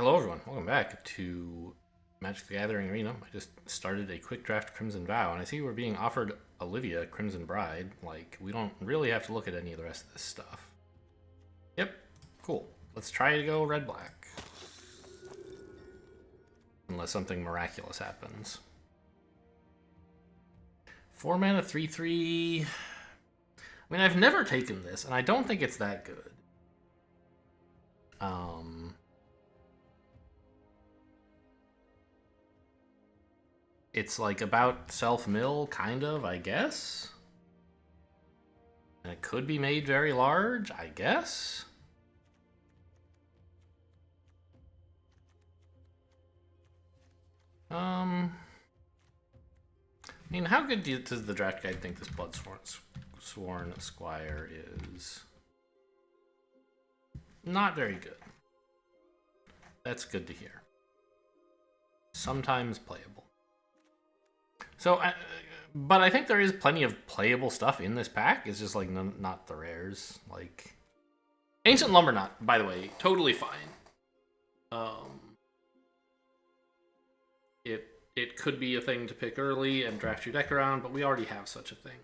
Hello everyone, welcome back to Magic the Gathering Arena. I just started a quick draft Crimson Vow, and I see we're being offered Olivia Crimson Bride. Like, we don't really have to look at any of the rest of this stuff. Yep, cool. Let's try to go red-black. Unless something miraculous happens. 4 mana, 3/3. I mean, I've never taken this, and I don't think it's that good. It's like about self-mill, kind of, I guess. And it could be made very large, I guess. I mean, how good does the draft guide think this Bloodsworn Squire is? Not very good. That's good to hear. Sometimes playable. So, but I think there is plenty of playable stuff in this pack. It's just like not the rares. Like Ancient Lumberknot, by the way, totally fine. It could be a thing to pick early and draft your deck around, but we already have such a thing.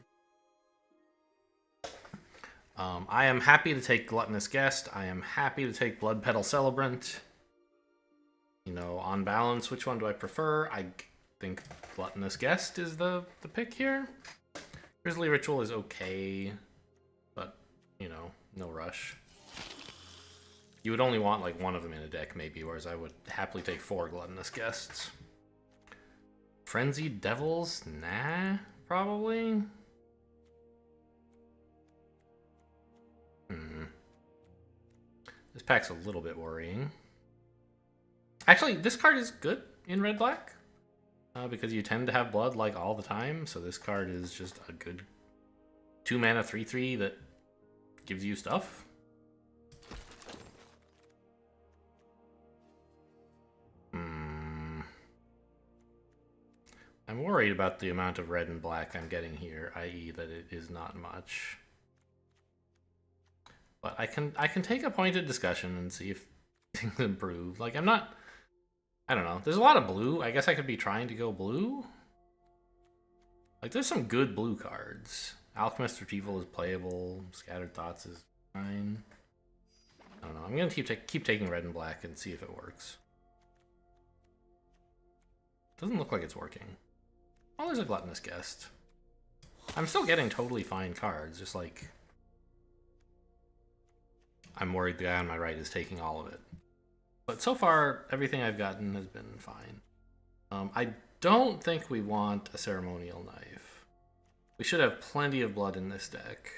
I am happy to take Gluttonous Guest. I am happy to take Blood Petal Celebrant. You know, on balance, which one do I prefer? I think Gluttonous Guest is the pick here. Grizzly Ritual is okay, but, you know, no rush. You would only want, like, one of them in a deck, maybe, whereas I would happily take 4 Gluttonous Guests. Frenzied Devils? Nah, probably. This pack's a little bit worrying. Actually, this card is good in red-black. Because you tend to have blood like all the time, so this card is just a good 2 mana 3/3 that gives you stuff. I'm worried about the amount of red and black I'm getting here, i.e. that it is not much. But I can take a pointed discussion and see if things improve. Like, I don't know. There's a lot of blue. I guess I could be trying to go blue. Like, there's some good blue cards. Alchemist Retrieval is playable. Scattered Thoughts is fine. I don't know. I'm going to keep taking red and black and see if it works. Doesn't look like it's working. Oh, there's a Gluttonous Guest. I'm still getting totally fine cards, just like I'm worried the guy on my right is taking all of it. But so far, everything I've gotten has been fine. I don't think we want a Ceremonial Knife. We should have plenty of blood in this deck.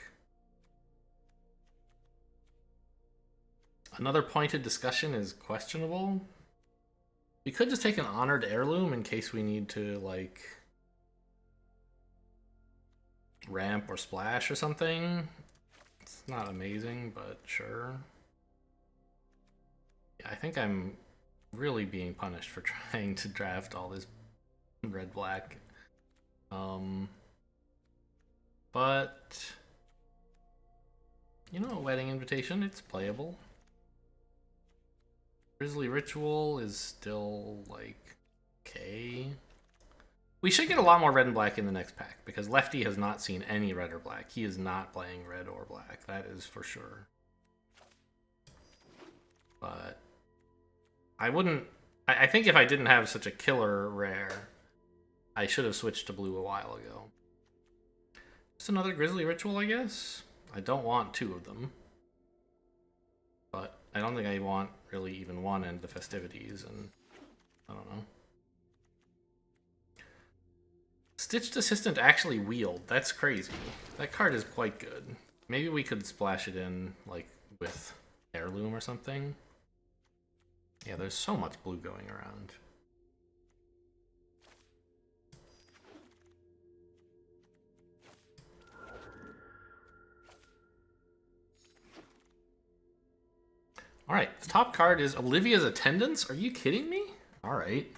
Another pointed discussion is questionable. We could just take an Honored Heirloom in case we need to, like, ramp or splash or something. It's not amazing, but sure. Yeah, I think I'm really being punished for trying to draft all this red-black. But, you know, Wedding Invitation, it's playable. Grizzly Ritual is still, like, okay. We should get a lot more red and black in the next pack, because Lefty has not seen any red or black. He is not playing red or black, that is for sure. But I think if I didn't have such a killer rare, I should have switched to blue a while ago. Just another Grizzly Ritual, I guess? I don't want 2 of them. But I don't think I want really even one in the festivities, and I don't know. Stitched Assistant actually wheeled. That's crazy. That card is quite good. Maybe we could splash it in, like, with Heirloom or something. Yeah, there's so much blue going around. Alright, the top card is Olivia's Attendance? Are you kidding me? Alright.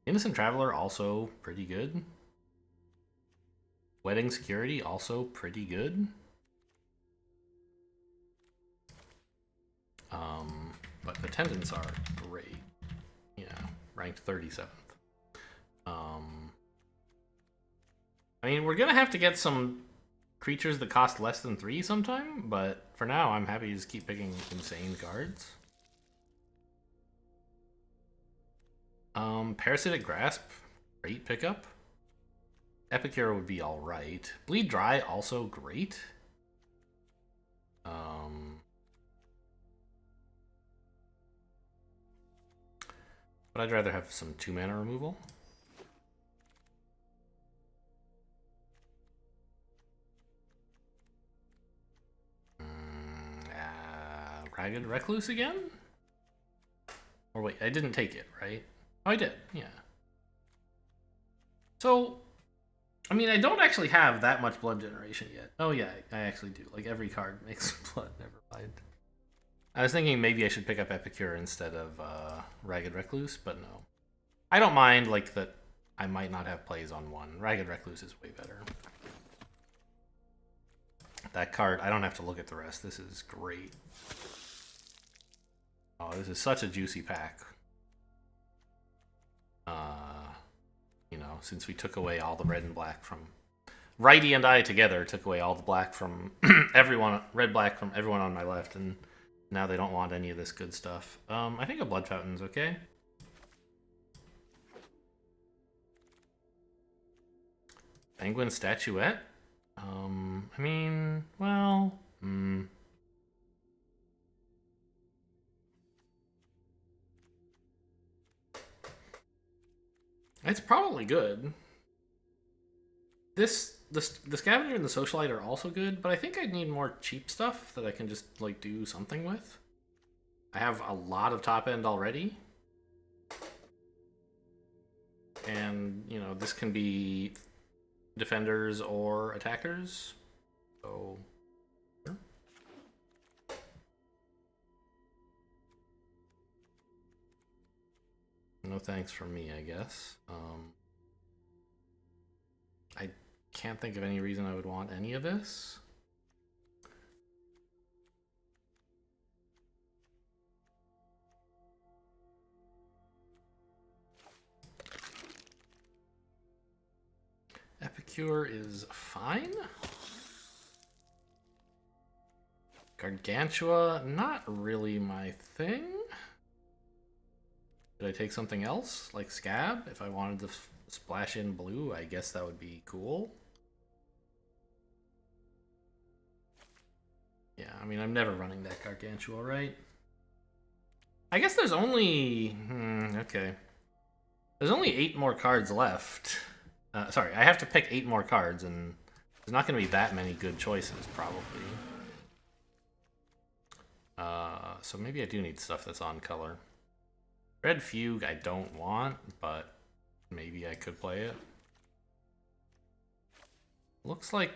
Innocent Traveler, also pretty good. Wedding Security, also pretty good. attendants are great. Yeah, ranked 37th. I mean, we're gonna have to get some creatures that cost less than 3 sometime, but for now, I'm happy to just keep picking insane cards. Parasitic Grasp, great pickup. Epicure would be alright. Bleed Dry, also great. But I'd rather have some 2-mana removal. Ragged Recluse again? Or wait, I didn't take it, right? Oh, I did, yeah. So, I mean, I don't actually have that much blood generation yet. Oh yeah, I actually do. Like, every card makes blood, never mind. I was thinking maybe I should pick up Epicure instead of Ragged Recluse, but no. I don't mind, like, that I might not have plays on one. Ragged Recluse is way better. That card, I don't have to look at the rest. This is great. Oh, this is such a juicy pack. You know, since we took away all the red and black from... Righty and I together took away all the black from everyone, red-black from everyone on my left, and now they don't want any of this good stuff. I think a Blood Fountain's okay. Penguin Statuette? I mean, well... It's probably good. The Scavenger and the Socialite are also good, but I think I need more cheap stuff that I can just, like, do something with. I have a lot of top end already. And, you know, this can be defenders or attackers. So... Sure. No thanks from me, I guess. I can't think of any reason I would want any of this. Epicure is fine. Gargantua, not really my thing. Did I take something else, like Scab? If I wanted to splash in blue, I guess that would be cool. Yeah, I mean, I'm never running that Gargantua, right? I guess there's only... okay. There's only 8 more cards left. Sorry, I have to pick 8 more cards, and there's not going to be that many good choices, probably. So maybe I do need stuff that's on color. Red Fugue I don't want, but maybe I could play it. Looks like...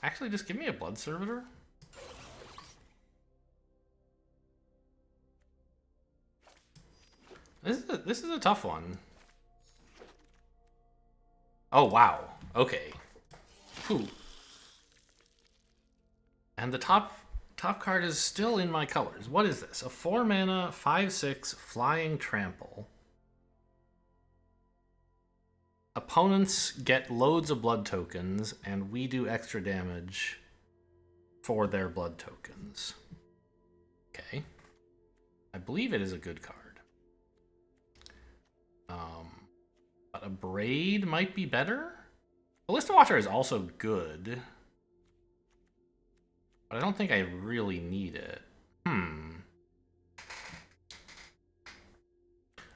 actually, just give me a Blood Servitor. This is a tough one. Oh, wow. Okay. Whew. And the top card is still in my colors. What is this? A 4-mana, 5/6 Flying Trample. Opponents get loads of blood tokens, and we do extra damage for their blood tokens. Okay. I believe it is a good card. But a Braid might be better? Ballista Watcher is also good. But I don't think I really need it.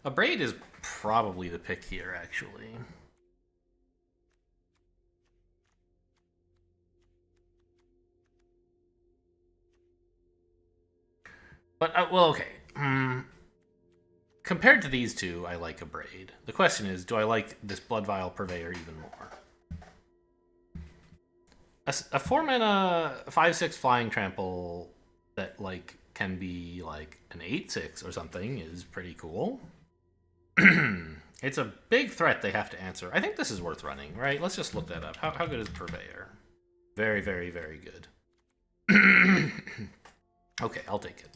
A Braid is probably the pick here, actually. But, well, okay. Compared to these two, I like a Braid. The question is, do I like this Blood Vial Purveyor even more? A 4-mana 5/6 Flying Trample that, like, can be, like, an 8/6 or something is pretty cool. It's a big threat they have to answer. I think this is worth running, right? Let's just look that up. How good is Purveyor? Very, very, very good. Okay, I'll take it.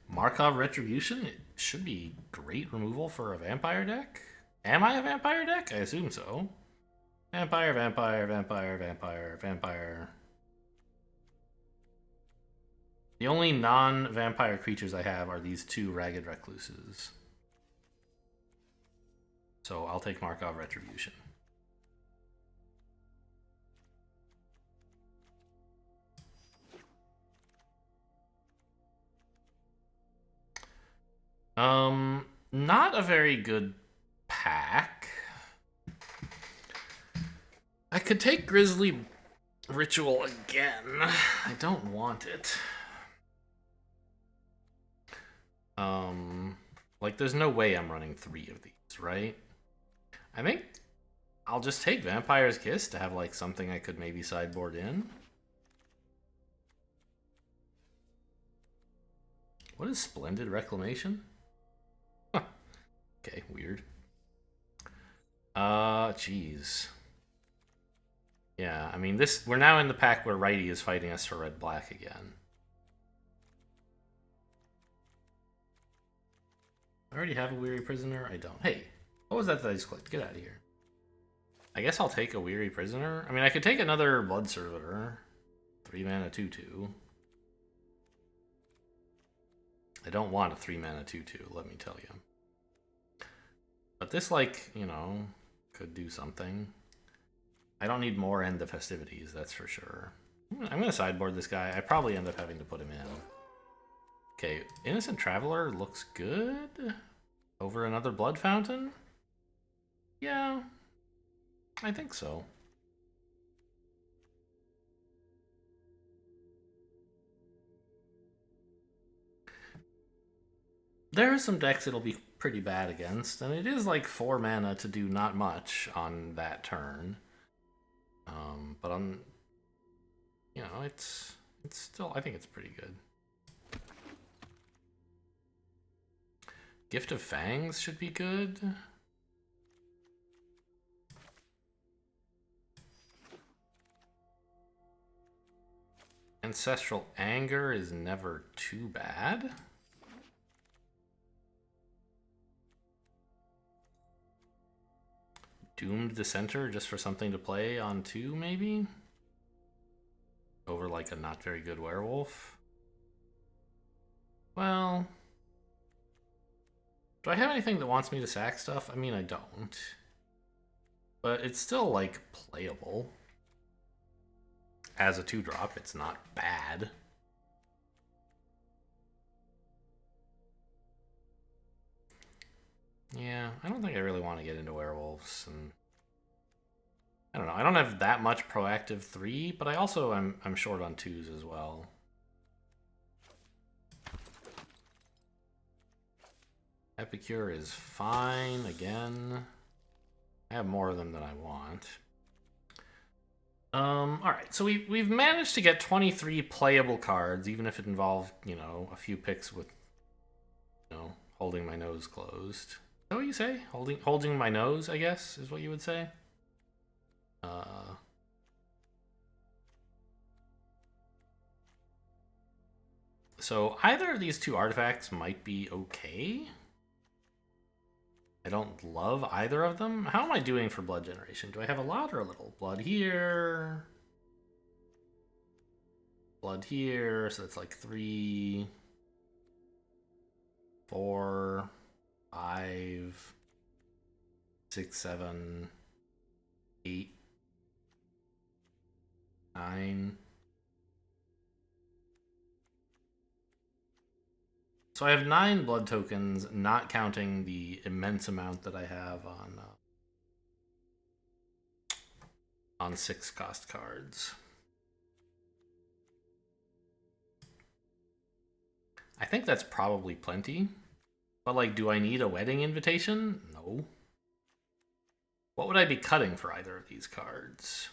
Markov Retribution? It should be great removal for a vampire deck. Am I a vampire deck? I assume so. Vampire, vampire, vampire, vampire, vampire. The only non-vampire creatures I have are these two Ragged Recluses. So I'll take Markov Retribution. Not a very good pack. I could take Grizzly Ritual again. I don't want it. Like, there's no way I'm running 3 of these, right? I think I'll just take Vampire's Kiss to have, like, something I could maybe sideboard in. What is Splendid Reclamation? Huh. Okay, weird. Jeez. Yeah, I mean, we're now in the pack where Righty is fighting us for red-black again. I already have a Weary Prisoner? I don't. Hey, what was that I just clicked? Get out of here. I guess I'll take a Weary Prisoner. I mean, I could take another Blood Servitor. 3 mana 2/2. I don't want a 3 mana 2/2, let me tell you. But this, like, you know, could do something. I don't need more End the Festivities, that's for sure. I'm going to sideboard this guy. I probably end up having to put him in. Okay, Innocent Traveler looks good. Over another Blood Fountain? Yeah, I think so. There are some decks it'll be pretty bad against, and it is like 4 mana to do not much on that turn. But on, you know, it's still, I think it's pretty good. Gift of Fangs should be good. Ancestral Anger is never too bad. Doomed Dissenter just for something to play on 2, maybe? Over like a not very good werewolf. Well, do I have anything that wants me to sack stuff? I mean, I don't. But it's still, like, playable. As a 2-drop, it's not bad. Yeah, I don't think I really want to get into werewolves, and I don't know. I don't have that much proactive 3, but I also I'm short on 2s as well. Epicure is fine again. I have more of them than I want. Alright, so we've managed to get 23 playable cards, even if it involved, you know, a few picks with, you know, holding my nose closed. Is that what you say? Holding my nose, I guess, is what you would say. So either of these 2 artifacts might be okay. I don't love either of them. How am I doing for blood generation? Do I have a lot or a little? Blood here. Blood here, so that's like 3, 4, 5, 6, 7, 8, 9. So I have 9 blood tokens, not counting the immense amount that I have on 6 cost cards. I think that's probably plenty. But, like, do I need a wedding invitation? No. What would I be cutting for either of these cards?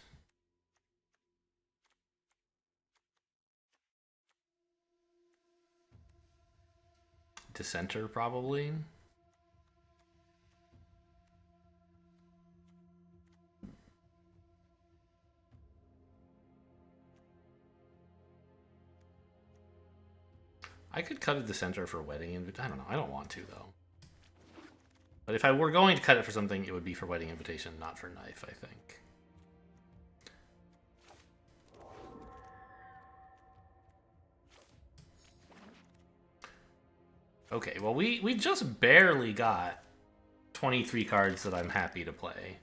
Dissenter, probably. I could cut a dissenter for wedding invitation. I don't know. I don't want to, though. But if I were going to cut it for something, it would be for wedding invitation, not for knife, I think. Okay, well, we just barely got 23 cards that I'm happy to play.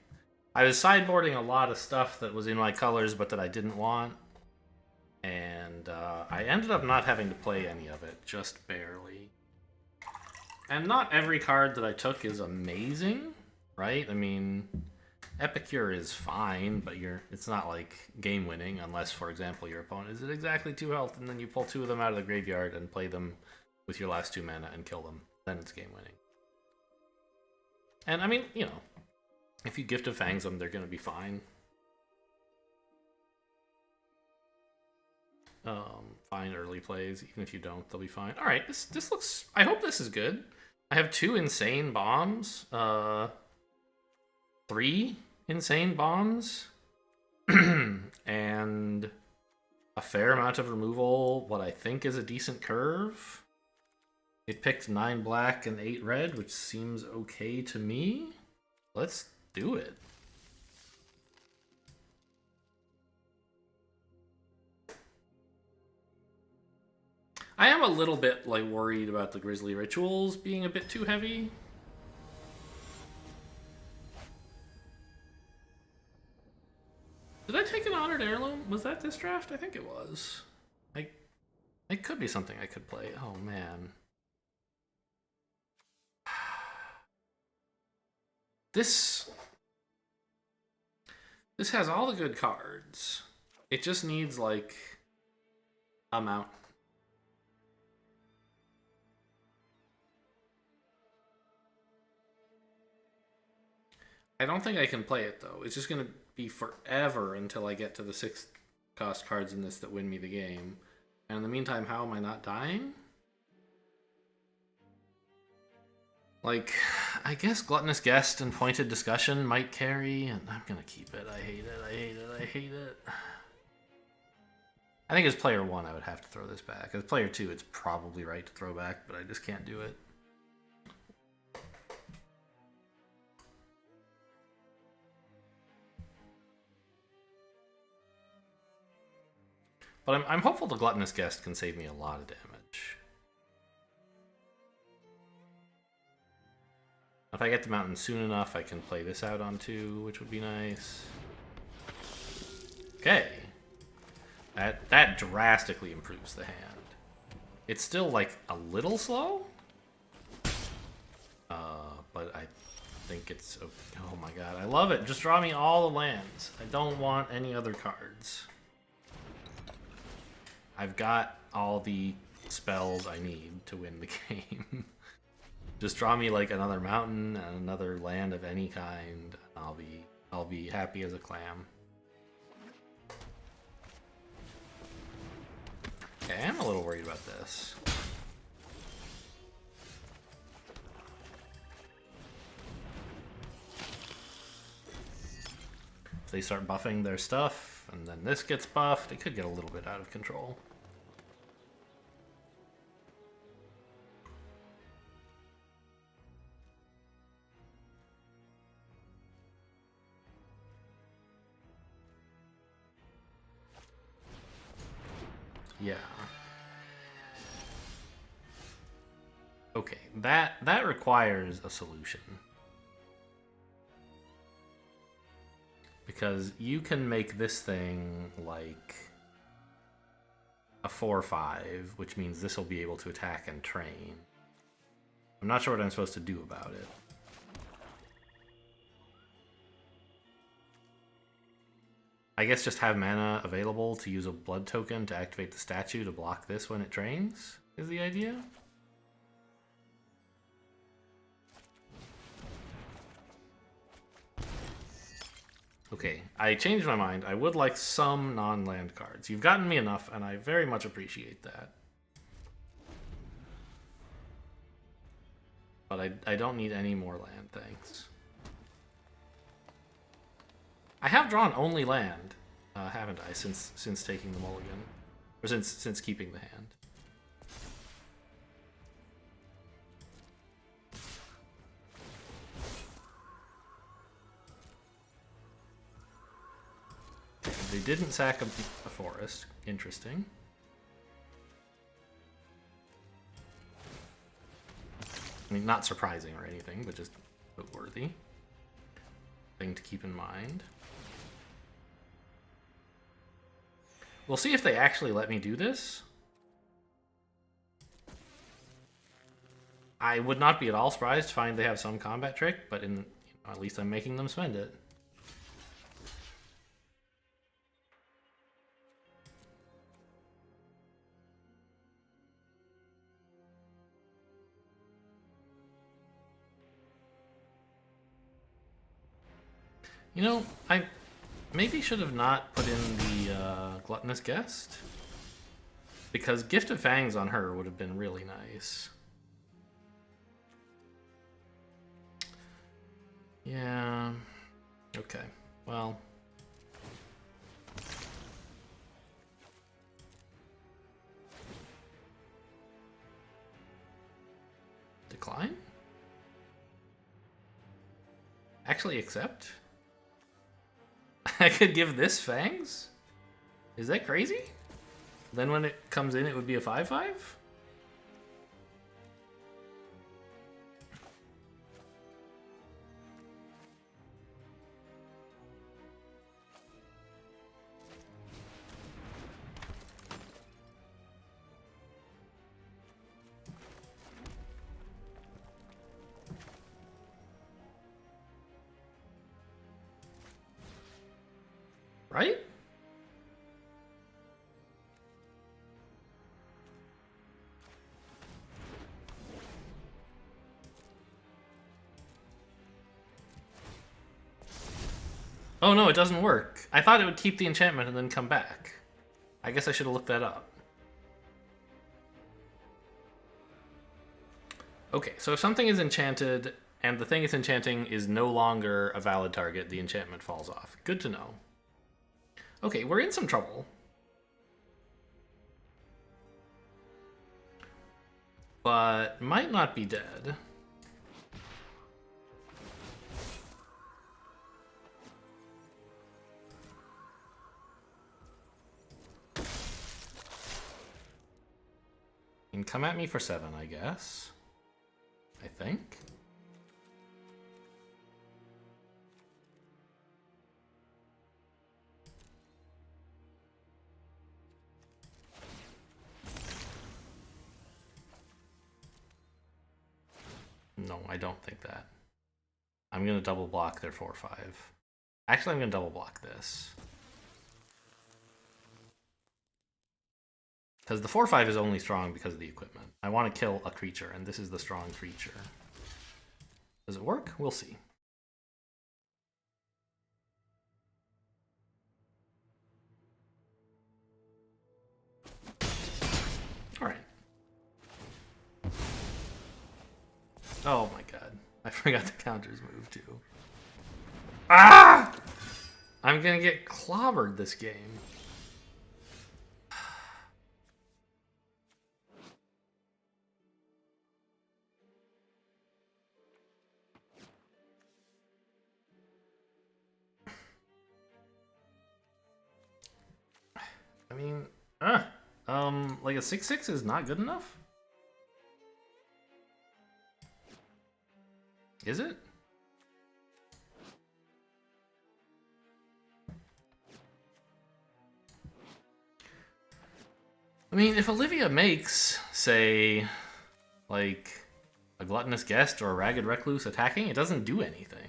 I was sideboarding a lot of stuff that was in my colors, but that I didn't want. And I ended up not having to play any of it, just barely. And not every card that I took is amazing, right? I mean, Epicure is fine, but it's not like game-winning, unless, for example, your opponent is at exactly 2 health, and then you pull 2 of them out of the graveyard and play them with your last 2 mana and kill them. Then it's game-winning. And, I mean, you know, if you Gift of Fangs them, they're going to be fine. Fine early plays. Even if you don't, they'll be fine. All right, this looks... I hope this is good. I have 2 insane bombs. 3 insane bombs. And a fair amount of removal. What I think is a decent curve. It picked 9 black and 8 red, which seems okay to me. Let's do it. I am a little bit like worried about the Grizzly Rituals being a bit too heavy. Did I take an Honored Heirloom? Was that this draft? I think it was. It could be something I could play. Oh man. This has all the good cards. It just needs like a mountain. I don't think I can play it, though. It's just going to be forever until I get to the 6 cost cards in this that win me the game. And in the meantime, how am I not dying? Like, I guess Gluttonous Guest and Pointed Discussion might carry, and I'm going to keep it. I hate it, I hate it, I hate it. I think as player 1, I would have to throw this back. As player 2, it's probably right to throw back, but I just can't do it. But I'm hopeful the Gluttonous Guest can save me a lot of damage. If I get the mountain soon enough, I can play this out on 2, which would be nice. Okay. That drastically improves the hand. It's still, like, a little slow. But I think it's... Oh my god, I love it. Just draw me all the lands. I don't want any other cards. I've got all the spells I need to win the game. Just draw me like another mountain and another land of any kind. I'll be happy as a clam. Okay, I'm a little worried about this. If they start buffing their stuff, and then this gets buffed, it could get a little bit out of control. Yeah. Okay, that requires a solution. Because you can make this thing like a 4/5, which means this will be able to attack and train. I'm not sure what I'm supposed to do about it. I guess just have mana available to use a blood token to activate the statue to block this when it trains, is the idea? Okay, I changed my mind. I would like some non-land cards. You've gotten me enough, and I very much appreciate that. But I don't need any more land, thanks. I have drawn only land, haven't I, since taking the mulligan, or since keeping the hand. They didn't sack a forest. Interesting. I mean, not surprising or anything, but just noteworthy thing to keep in mind. We'll see if they actually let me do this. I would not be at all surprised to find they have some combat trick, but at least I'm making them spend it. You know, I maybe should have not put in the Gluttonous Guest, because Gift of Fangs on her would have been really nice. Yeah. Okay. Well. Decline? Actually accept? I could give this Fangs? Is that crazy? Then when it comes in, it would be a 5/5? Right? Oh no, it doesn't work. I thought it would keep the enchantment and then come back. I guess I should have looked that up. Okay, so if something is enchanted and the thing it's enchanting is no longer a valid target, the enchantment falls off. Good to know. Okay, we're in some trouble. But might not be dead. You can come at me for 7, I guess. I think. No, I don't think that. I'm going to double block their 4/5. Actually, I'm going to double block this. Because the 4/5 is only strong because of the equipment. I want to kill a creature, and this is the strong creature. Does it work? We'll see. Alright. Oh my god. I forgot the counters move too. Ah! I'm gonna get clobbered this game. I mean, like a 6/6 is not good enough? Is it? I mean, if Olivia makes, say, like, a Gluttonous Guest or a Ragged Recluse attacking, it doesn't do anything.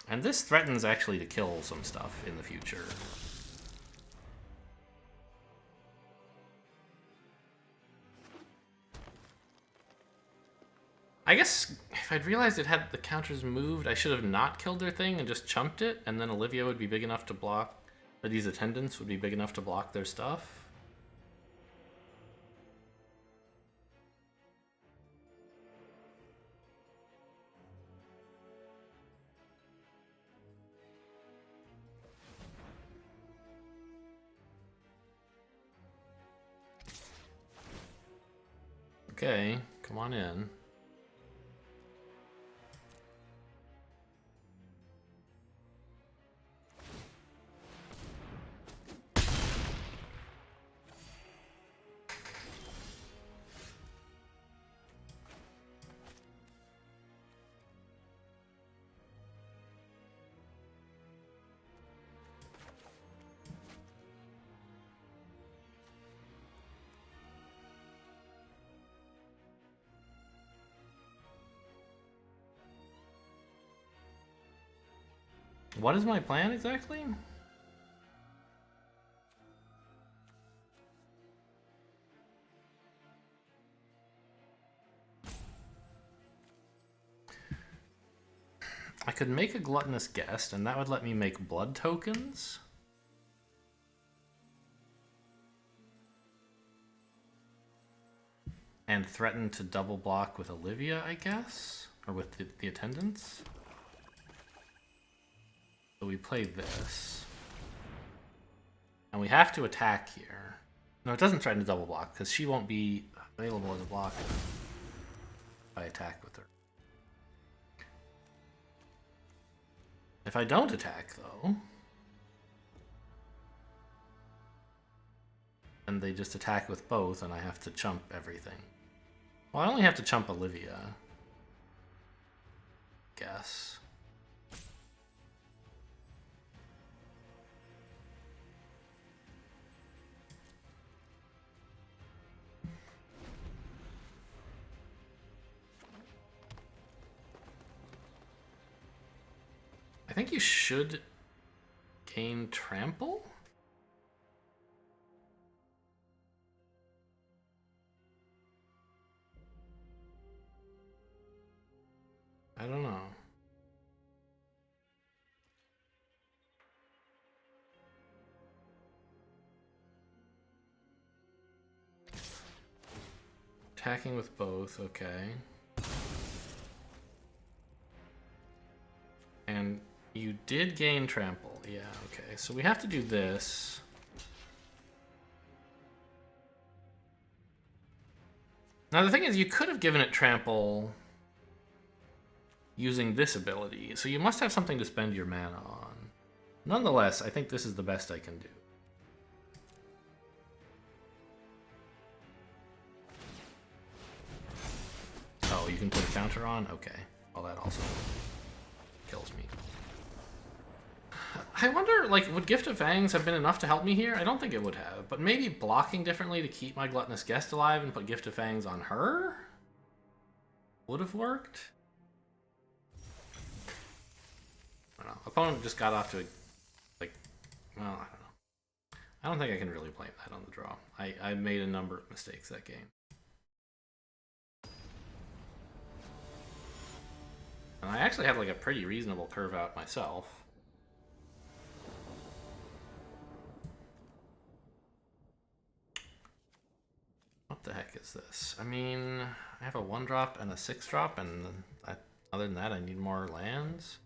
And this threatens actually to kill some stuff in the future. I guess if I'd realized it had the counters moved, I should have not killed their thing and just chumped it, and then Olivia would be big enough to block, or these attendants would be big enough to block their stuff. Okay, come on in. What is my plan exactly? I could make a gluttonous guest, and that would let me make blood tokens. And threaten to double block with Olivia, I guess? Or with the attendants? So we play this. And we have to attack here. No, it doesn't threaten to double block, because she won't be available as a blocker if I attack with her. If I don't attack, though, and they just attack with both, and I have to chump everything. Well, I only have to chump Olivia. Guess. I think you should gain trample? I don't know. Attacking with both, okay. And you did gain trample. Yeah, okay. So we have to do this. Now the thing is, you could have given it trample using this ability, so you must have something to spend your mana on. Nonetheless, I think this is the best I can do. Oh, you can put a counter on? Okay. Well, that also kills me. I wonder, like, would Gift of Fangs have been enough to help me here? I don't think it would have, but maybe blocking differently to keep my Gluttonous Guest alive and put Gift of Fangs on her would have worked. I don't know. Opponent just got off to a, like, well, I don't know. I don't think I can really blame that on the draw. I made a number of mistakes that game. And I actually had like a pretty reasonable curve out myself. What the heck is this? I mean, I have a 1-drop and a 6-drop, and other than that, I need more lands.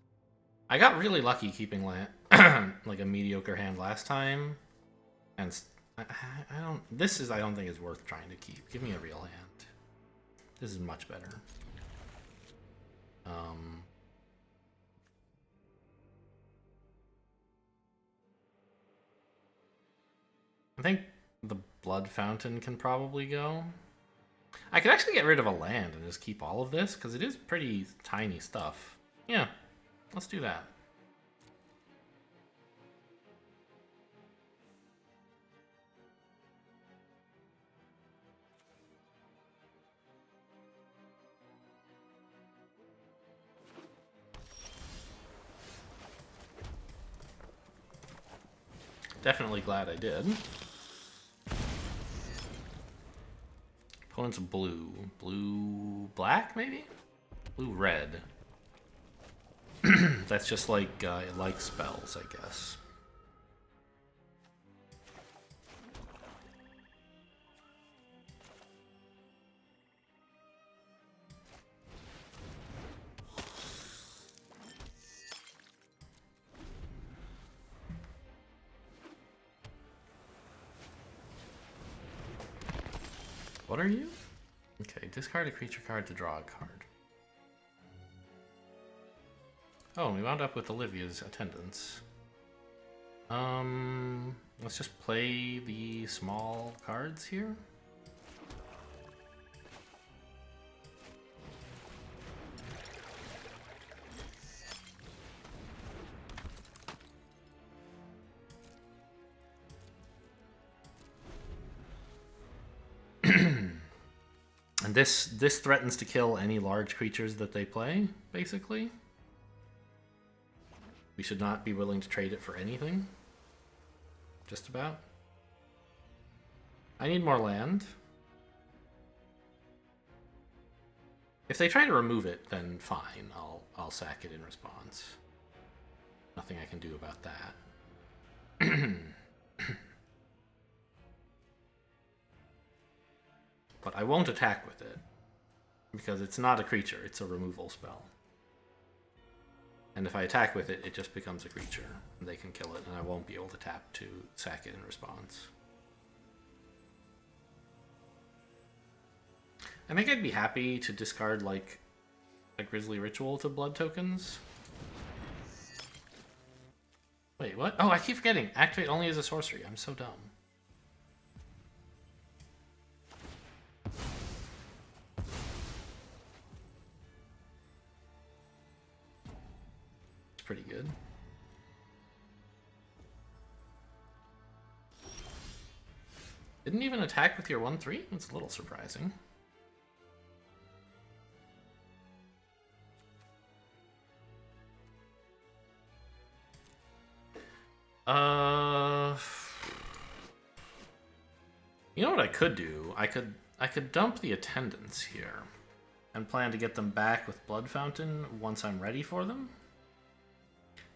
I got really lucky keeping land, like a mediocre hand last time, and I don't think is worth trying to keep. Give me a real hand. This is much better. I think the Blood Fountain can probably go. I could actually get rid of a land and just keep all of this, because it is pretty tiny stuff. Yeah, let's do that. Definitely glad I did. Opponent's blue. Blue-black, maybe? Blue-red. That's just like, it likes spells, I guess. What are you? Okay, discard a creature card to draw a card. Oh, we wound up with Olivia's attendance. Let's just play the small cards here. And this threatens to kill any large creatures that they play, basically. We should not be willing to trade it for anything. Just about. I need more land. If they try to remove it, then fine. I'll sack it in response. Nothing I can do about that. But I won't attack with it, because it's not a creature, it's a removal spell. And if I attack with it, it just becomes a creature, and they can kill it, and I won't be able to tap to sack it in response. I think I'd be happy to discard, like, a Grisly Ritual to blood tokens. Wait, what? Oh, I keep forgetting. Activate only as a sorcery. I'm so dumb. It's pretty good. Didn't even attack with your 1/3? That's a little surprising. You know what I could do? I could dump the attendants here and plan to get them back with Blood Fountain once I'm ready for them.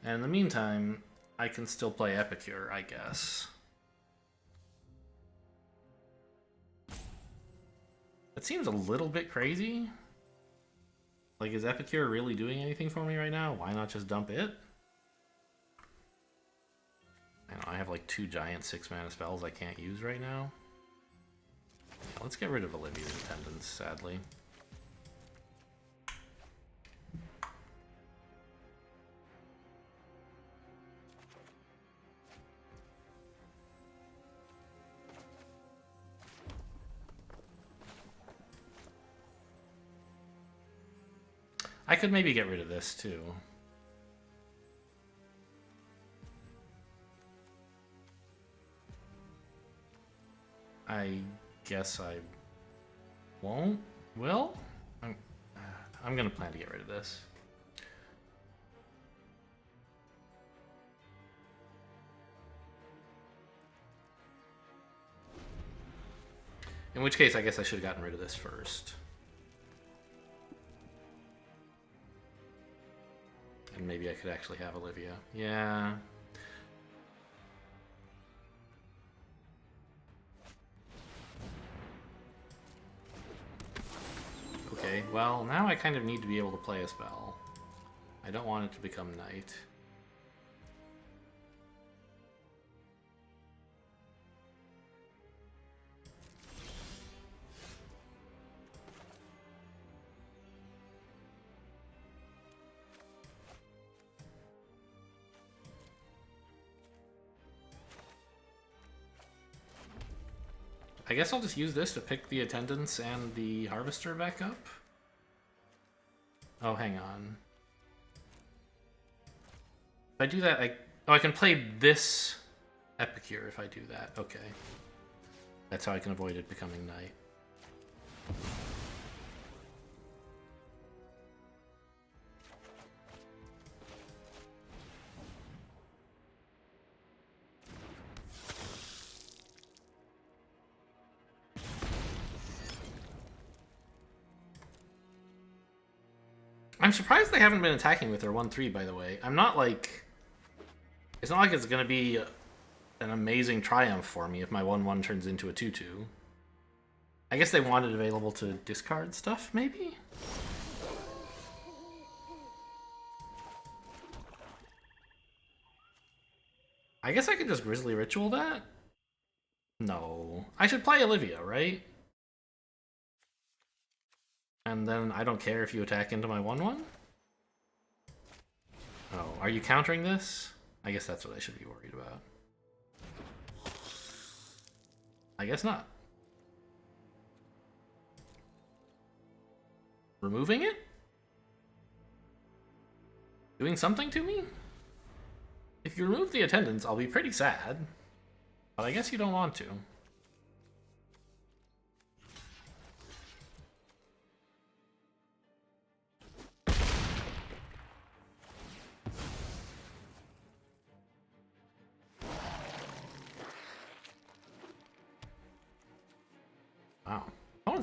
And in the meantime, I can still play Epicure, I guess. That seems a little bit crazy. Like, is Epicure really doing anything for me right now? Why not just dump it? I have like 2 giant 6-mana spells I can't use right now. Yeah, let's get rid of Olivia's Attendants, sadly. I could maybe get rid of this too. I guess I won't. Will? I'm gonna plan to get rid of this. In which case, I guess I should have gotten rid of this first. And maybe I could actually have Olivia. Yeah. Okay, well, now I kind of need to be able to play a spell. I don't want it to become night. I guess I'll just use this to pick the Attendants and the Harvester back up. Oh, hang on. If I do that, I can play this Epicure if I do that. Okay. That's how I can avoid it becoming night. I'm surprised they haven't been attacking with their 1/3, by the way. I'm not like... It's not like it's going to be an amazing triumph for me if my 1/1 turns into a 2/2. I guess they want it available to discard stuff, maybe? I guess I could just Grisly Ritual that? No. I should play Olivia, right? And then I don't care if you attack into my 1/1? Oh, are you countering this? I guess that's what I should be worried about. I guess not. Removing it? Doing something to me? If you remove the Attendants, I'll be pretty sad. But I guess you don't want to.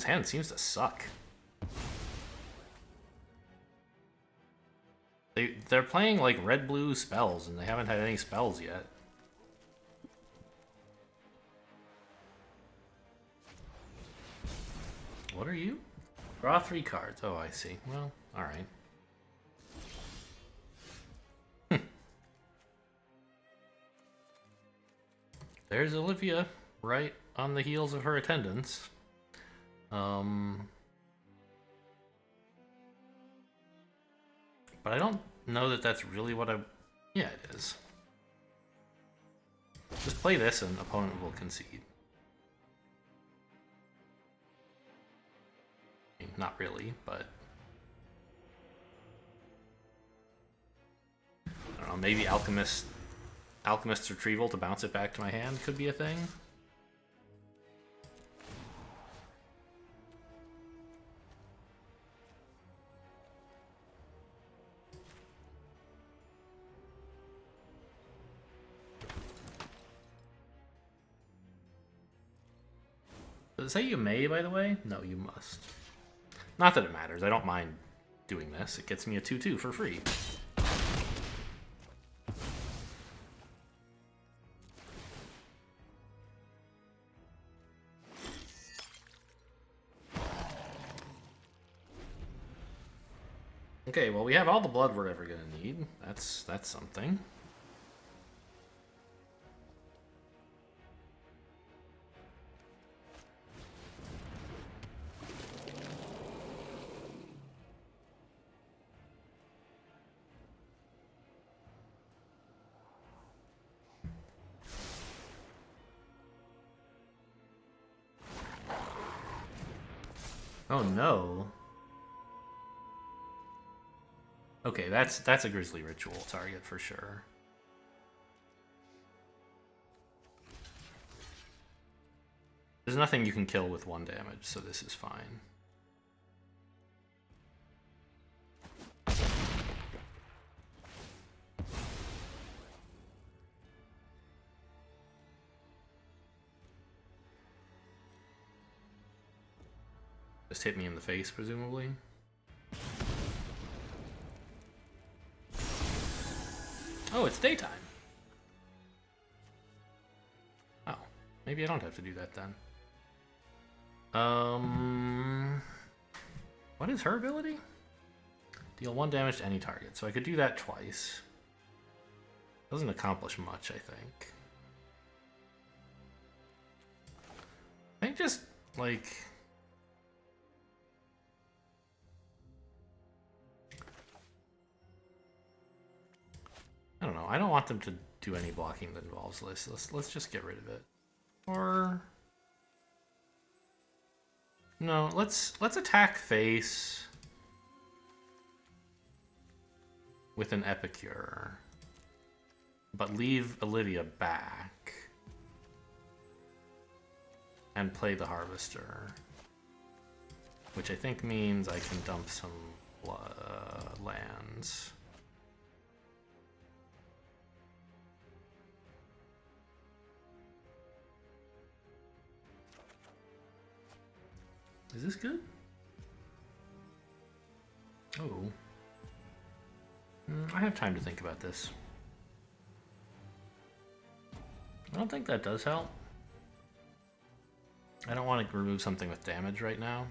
Everyone's hand seems to suck. They're playing like red-blue spells, and they haven't had any spells yet. What are you? Draw 3 cards. Oh, I see. Well, alright. There's Olivia, right on the heels of her attendance. But I don't know that that's really what I... Yeah, it is. Just play this and opponent will concede. I mean, not really, but... I don't know, maybe Alchemist's Retrieval to bounce it back to my hand could be a thing. Does it say you may, by the way? No, you must. Not that it matters. I don't mind doing this. It gets me a 2/2 for free. Okay, well, we have all the blood we're ever gonna need. That's something. Oh no. Okay, that's a Grizzly Ritual target for sure. There's nothing you can kill with 1 damage, so this is fine. Just hit me in the face, presumably. Oh, it's daytime. Oh, maybe I don't have to do that then. What is her ability? Deal 1 damage to any target. So I could do that twice. Doesn't accomplish much, I think. I think just, like... I don't know. I don't want them to do any blocking that involves this. Let's just get rid of it. Or no, let's attack face with an Epicure, but leave Olivia back and play the Harvester, which I think means I can dump some lands. Is this good? Oh. I have time to think about this. I don't think that does help. I don't want to remove something with damage right now.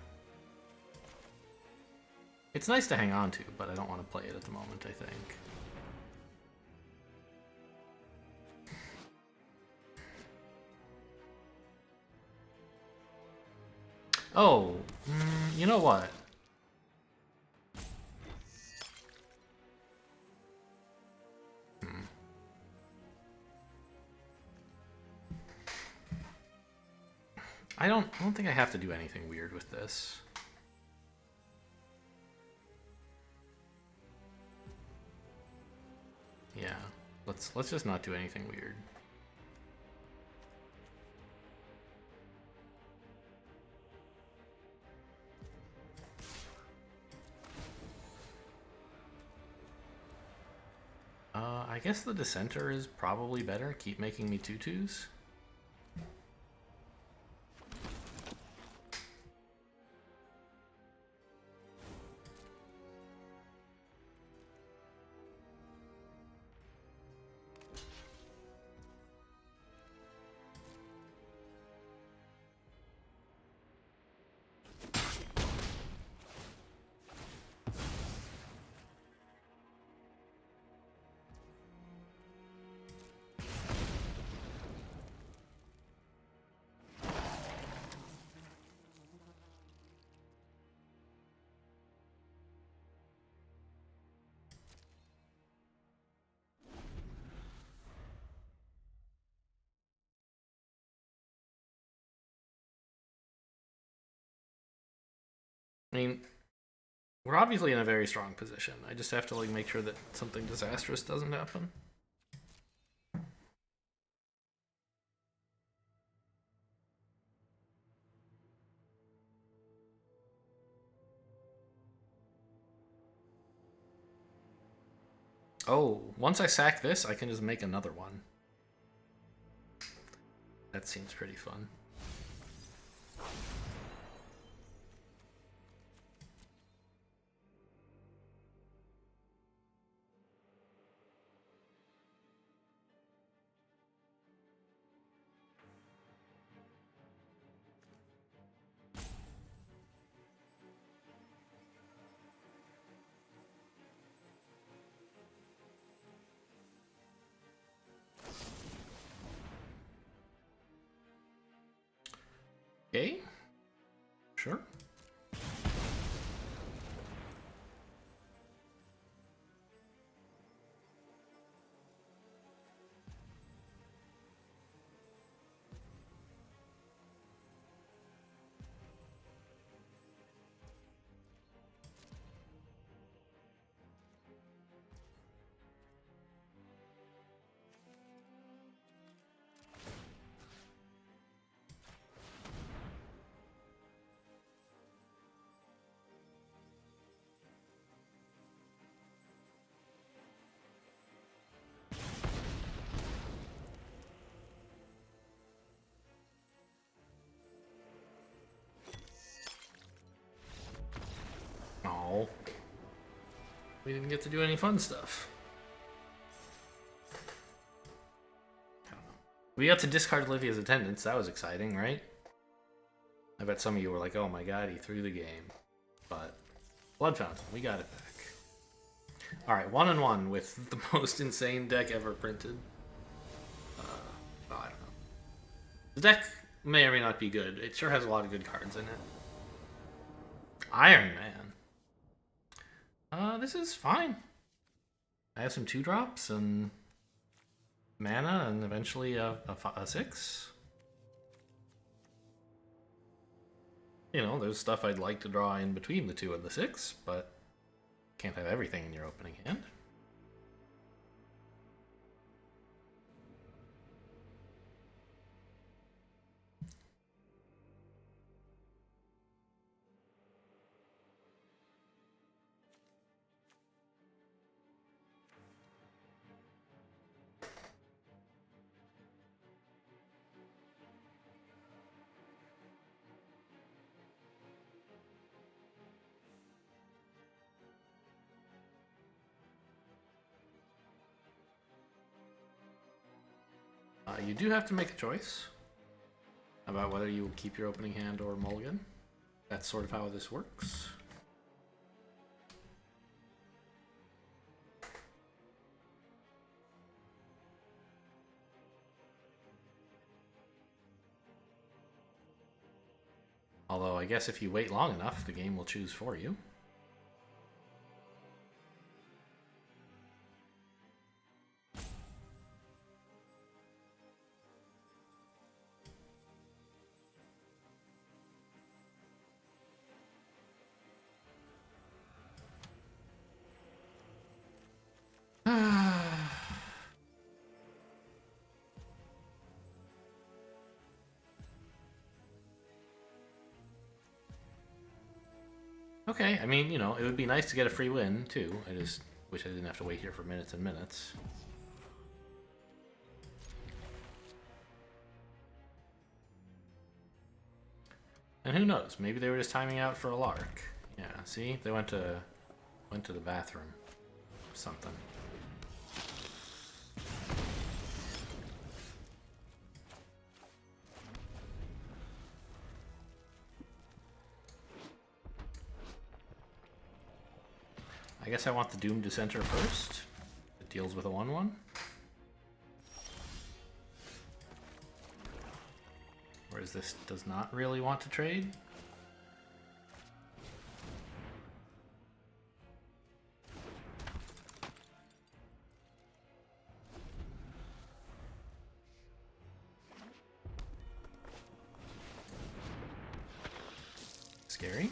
It's nice to hang on to, but I don't want to play it at the moment, I think. Oh, you know what? I don't think I have to do anything weird with this. Yeah, let's just not do anything weird. I guess the Dissenter is probably better. Keep making me 2/2s. I mean, we're obviously in a very strong position. I just have to like make sure that something disastrous doesn't happen. Oh, once I sack this, I can just make another one. That seems pretty fun. Okay. Sure. Oh. We didn't get to do any fun stuff. I don't know. We got to discard Livia's attendance. That was exciting, right? I bet some of you were like, oh my god, he threw the game. But Blood Fountain, we got it back. Alright, 1-1 with the most insane deck ever printed. I don't know. The deck may or may not be good. It sure has a lot of good cards in it. Iron Man. This is fine. I have some 2-drops and mana and eventually a 6. You know, there's stuff I'd like to draw in between the 2 and the 6, but can't have everything in your opening hand. You do have to make a choice about whether you will keep your opening hand or mulligan. That's sort of how this works. Although I guess if you wait long enough, the game will choose for you. Okay, I mean, you know, it would be nice to get a free win, too. I just wish I didn't have to wait here for minutes and minutes. And who knows? Maybe they were just timing out for a lark. Yeah, see? They went to the bathroom. Or something. I guess I want the Doom Dissenter first. It deals with a 1/1. Whereas this does not really want to trade. Scary.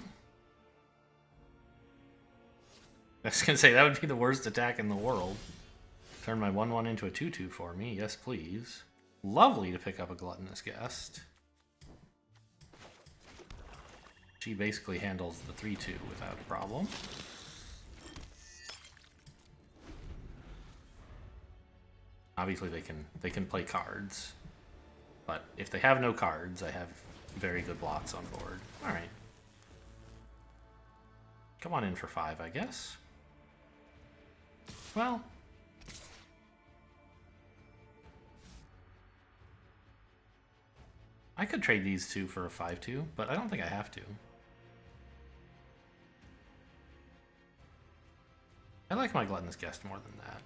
I was gonna say, that would be the worst attack in the world. Turn my 1/1 into a 2/2 for me. Yes, please. Lovely to pick up a Gluttonous Guest. She basically handles the 3/2 without a problem. Obviously they can play cards. But if they have no cards, I have very good blocks on board. Alright. Come on in for 5, I guess. Well, I could trade these two for a 5/2, but I don't think I have to. I like my Gluttonous Guest more than that.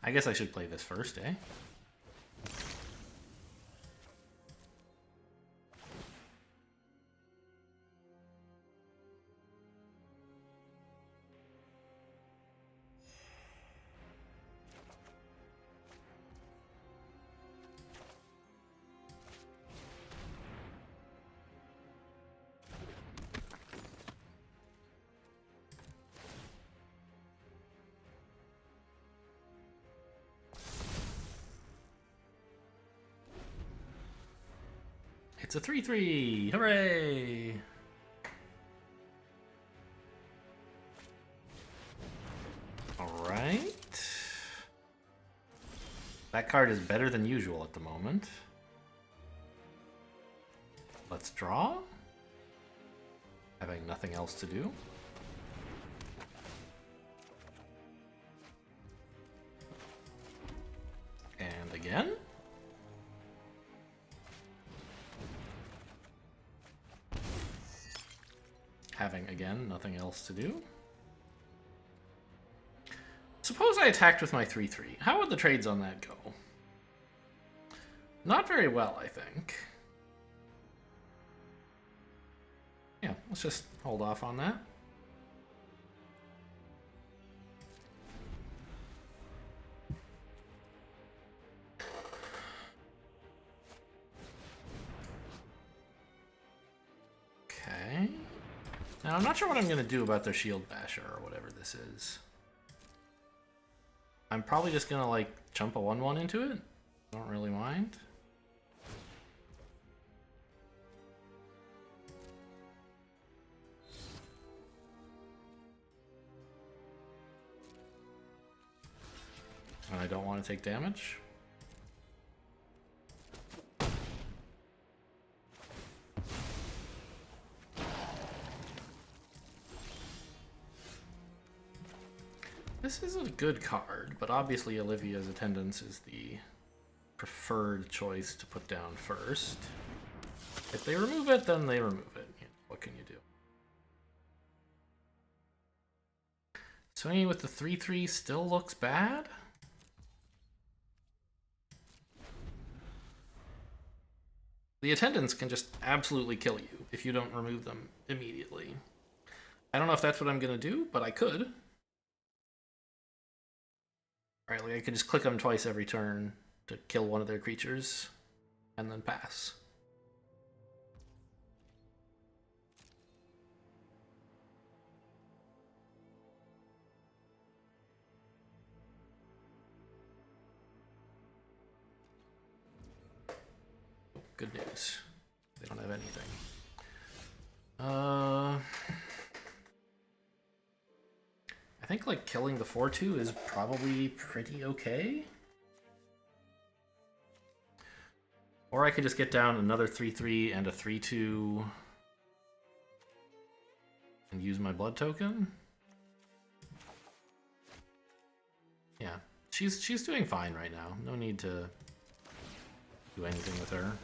I guess I should play this first, eh? It's a 3/3! Hooray! Alright. That card is better than usual at the moment. Let's draw. Having nothing else to do. And again. Having, again, nothing else to do. Suppose I attacked with my 3/3. How would the trades on that go? Not very well, I think. Yeah, let's just hold off on that. Okay. Now, I'm not sure what I'm going to do about their Shield Basher or whatever this is. I'm probably just going to, like, jump a 1/1 into it. Don't really mind. And I don't want to take damage. This is a good card, but obviously Olivia's Attendance is the preferred choice to put down first. If they remove it, then they remove it. What can you do? Swinging with the 3/3 still looks bad. The Attendants can just absolutely kill you if you don't remove them immediately. I don't know if that's what I'm going to do, but I could. Alright, like I could just click them twice every turn to kill one of their creatures, and then pass. Good news. They don't have anything. I think like killing the 4/2 is probably pretty okay. Or I could just get down another 3/3 and a 3/2 and use my blood token. Yeah, she's doing fine right now. No need to do anything with her.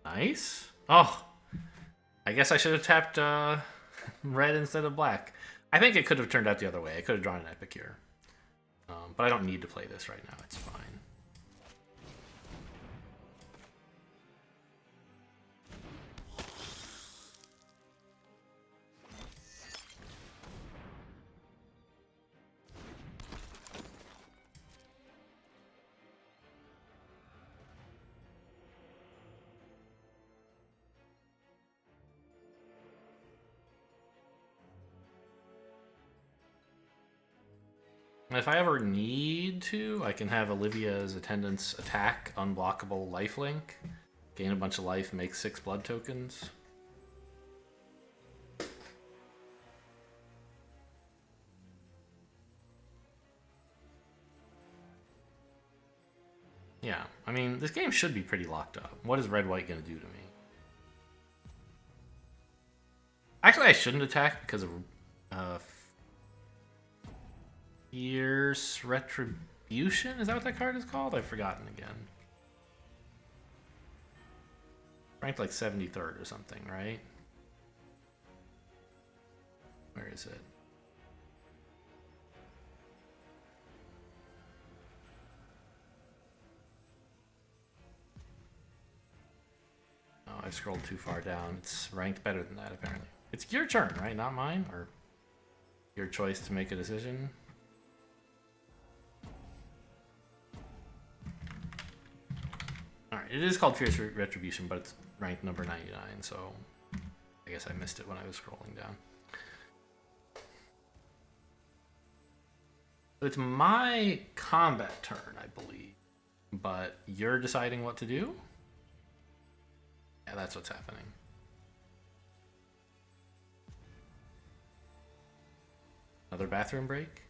Nice. Oh, I guess I should have tapped red instead of black. I think it could have turned out the other way. I could have drawn an Epic here. But I don't need to play this right now. It's fine. If I ever need to, I can have Olivia's Attendant's attack, unblockable lifelink, gain a bunch of life, make 6 blood tokens. Yeah, I mean, this game should be pretty locked up. What is red-white going to do to me? Actually, I shouldn't attack because of Fierce Retribution? Is that what that card is called? I've forgotten again. Ranked like 73rd or something, right? Where is it? Oh, I scrolled too far down. It's ranked better than that, apparently. It's your turn, right? Not mine? Or your choice to make a decision? Alright, it is called Fierce Retribution, but it's ranked number 99, so I guess I missed it when I was scrolling down. So it's my combat turn, I believe, but you're deciding what to do? Yeah, that's what's happening. Another bathroom break?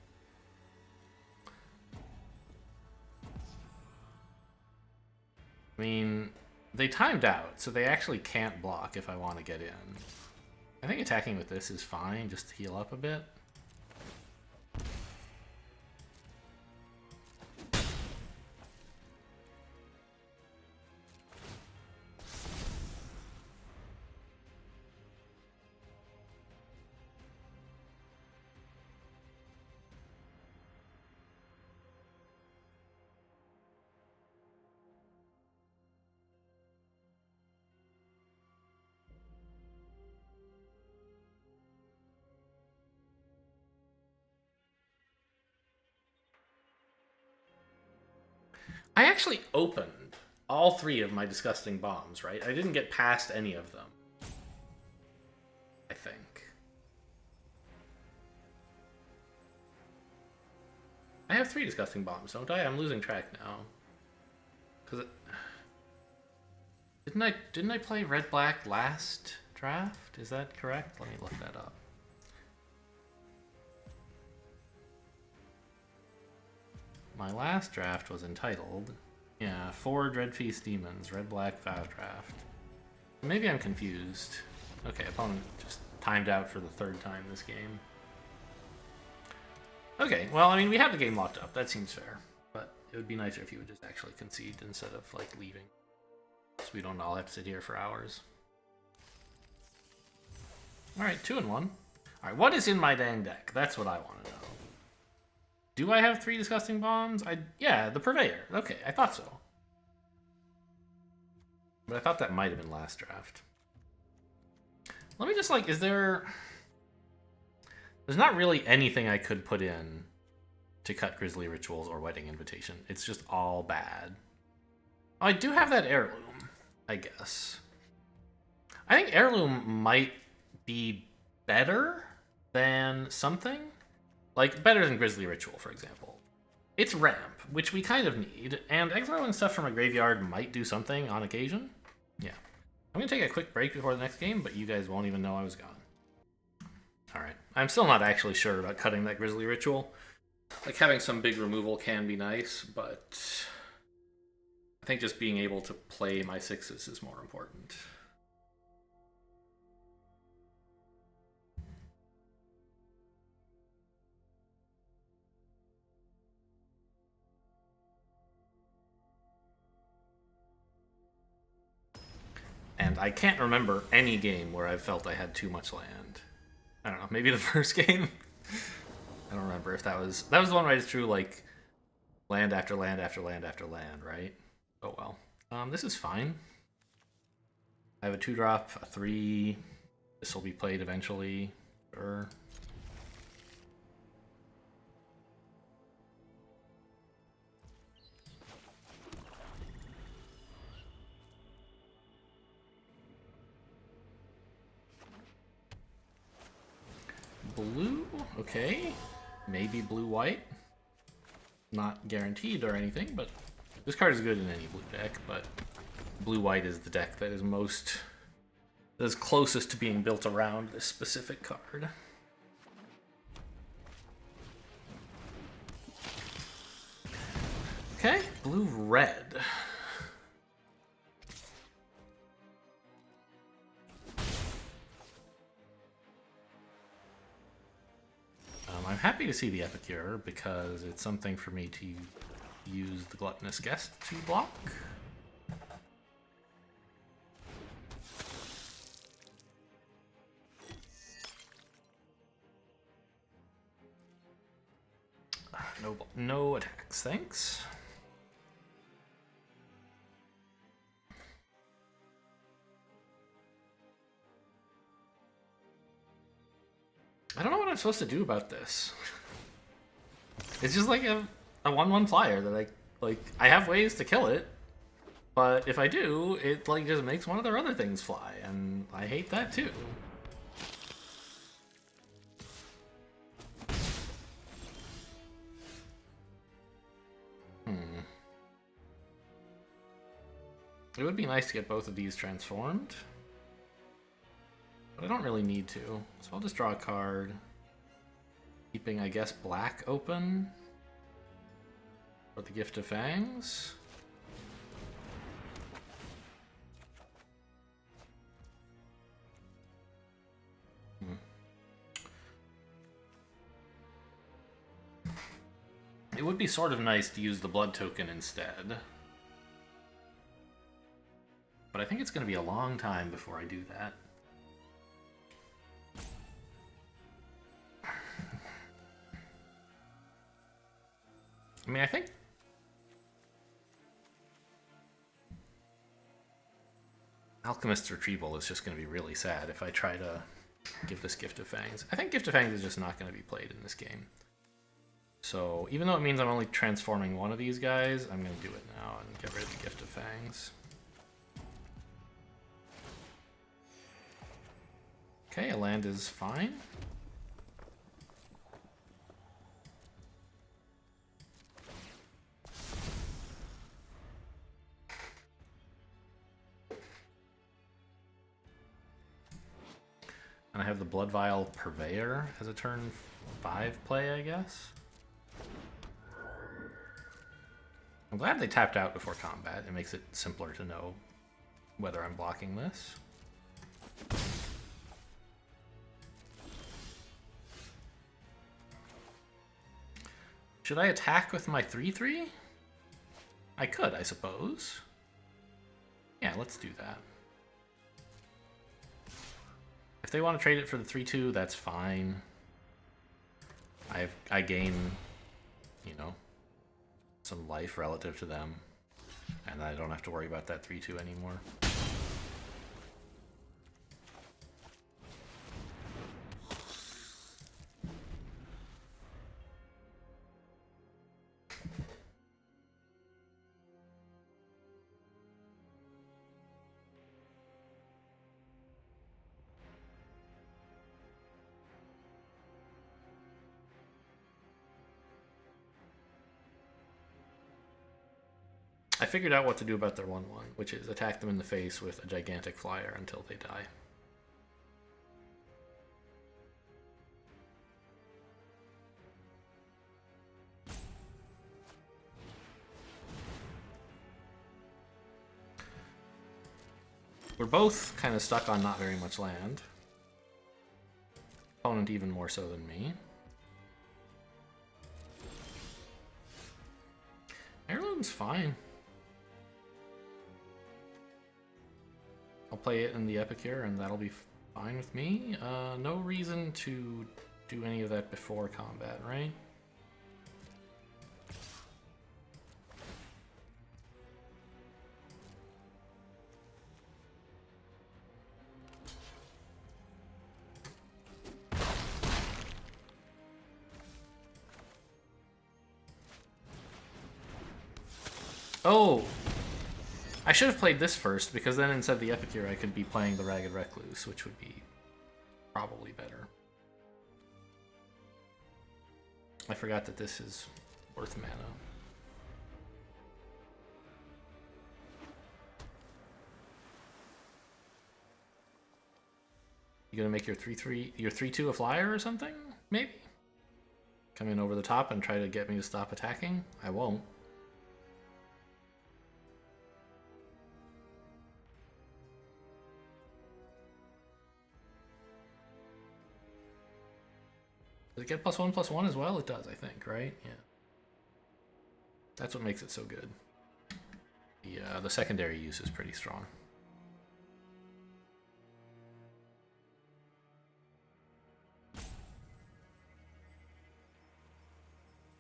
I mean, they timed out, so they actually can't block if I want to get in. I think attacking with this is fine, just to heal up a bit. I actually opened all 3 of my disgusting bombs, right? I didn't get past any of them. I think. I have 3 disgusting bombs, don't I? I'm losing track now. Cause didn't I play red black last draft? Is that correct? Let me look that up. My last draft was entitled, yeah, 4 Dreadfeast Demons, red black 5 draft. Maybe I'm confused. Okay, opponent just timed out for the 3rd time this game. Okay, well, I mean, we have the game locked up. That seems fair. But it would be nicer if you would just actually concede instead of, like, leaving. So we don't all have to sit here for hours. Alright, 2 and 1. Alright, what is in my dang deck? That's what I want to know. Do I have 3 disgusting bombs? Yeah, the Purveyor. Okay, I thought so. But I thought that might have been last draft. Let me just, like, is there... There's not really anything I could put in to cut Grisly Rituals or Wedding Invitation. It's just all bad. I do have that Heirloom, I guess. I think Heirloom might be better than something. Like, better than Grisly Ritual, for example. It's ramp, which we kind of need, and exiling stuff from a graveyard might do something on occasion. Yeah. I'm going to take a quick break before the next game, but you guys won't even know I was gone. Alright. I'm still not actually sure about cutting that Grisly Ritual. Like, having some big removal can be nice, but I think just being able to play my 6s is more important. And I can't remember any game where I felt I had too much land. I don't know, maybe the first game? I don't remember if that was the one where I just drew like land after land after land after land, right? Oh well. This is fine. I have a 2-drop, a 3. This will be played eventually. Sure. Blue, okay. Maybe blue-white. Not guaranteed or anything, but this card is good in any blue deck, but blue-white is the deck that is closest to being built around this specific card. Okay, blue-red. I'm happy to see the Epicure because it's something for me to use the Gluttonous Guest to block. No attacks, thanks. I don't know what I'm supposed to do about this. It's just like a 1/1 flyer that I have ways to kill it, but if I do, it like just makes one of their other things fly, and I hate that too. It would be nice to get both of these transformed, but I don't really need to, so I'll just draw a card. Keeping, I guess, black open for the Gift of Fangs. It would be sort of nice to use the blood token instead. But I think it's going to be a long time before I do that. I mean, I think Alchemist's Retrieval is just going to be really sad if I try to give this Gift of Fangs. I think Gift of Fangs is just not going to be played in this game. So even though it means I'm only transforming one of these guys, I'm going to do it now and get rid of the Gift of Fangs. Okay, a land is fine. And I have the Blood Vial Purveyor as a turn 5 play, I guess. I'm glad they tapped out before combat. It makes it simpler to know whether I'm blocking this. Should I attack with my 3/3? I could, I suppose. Yeah, let's do that. If they want to trade it for the 3/2, that's fine. I gain, you know, some life relative to them, and I don't have to worry about that 3/2 anymore. I figured out what to do about their 1/1, which is attack them in the face with a gigantic flyer until they die. We're both kind of stuck on not very much land. Opponent even more so than me. Heirloom's fine. I'll play it in the Epicure and that'll be fine with me. No reason to do any of that before combat, right? Oh! I should have played this first, because then instead of the Epicure I could be playing the Ragged Recluse, which would be probably better. I forgot that this is worth mana. You gonna make your 3/3, your 3/2 a flyer or something? Maybe? Come in over the top and try to get me to stop attacking? I won't. Does it get +1/+1 as well? It does, I think, right? Yeah. That's what makes it so good. The secondary use is pretty strong.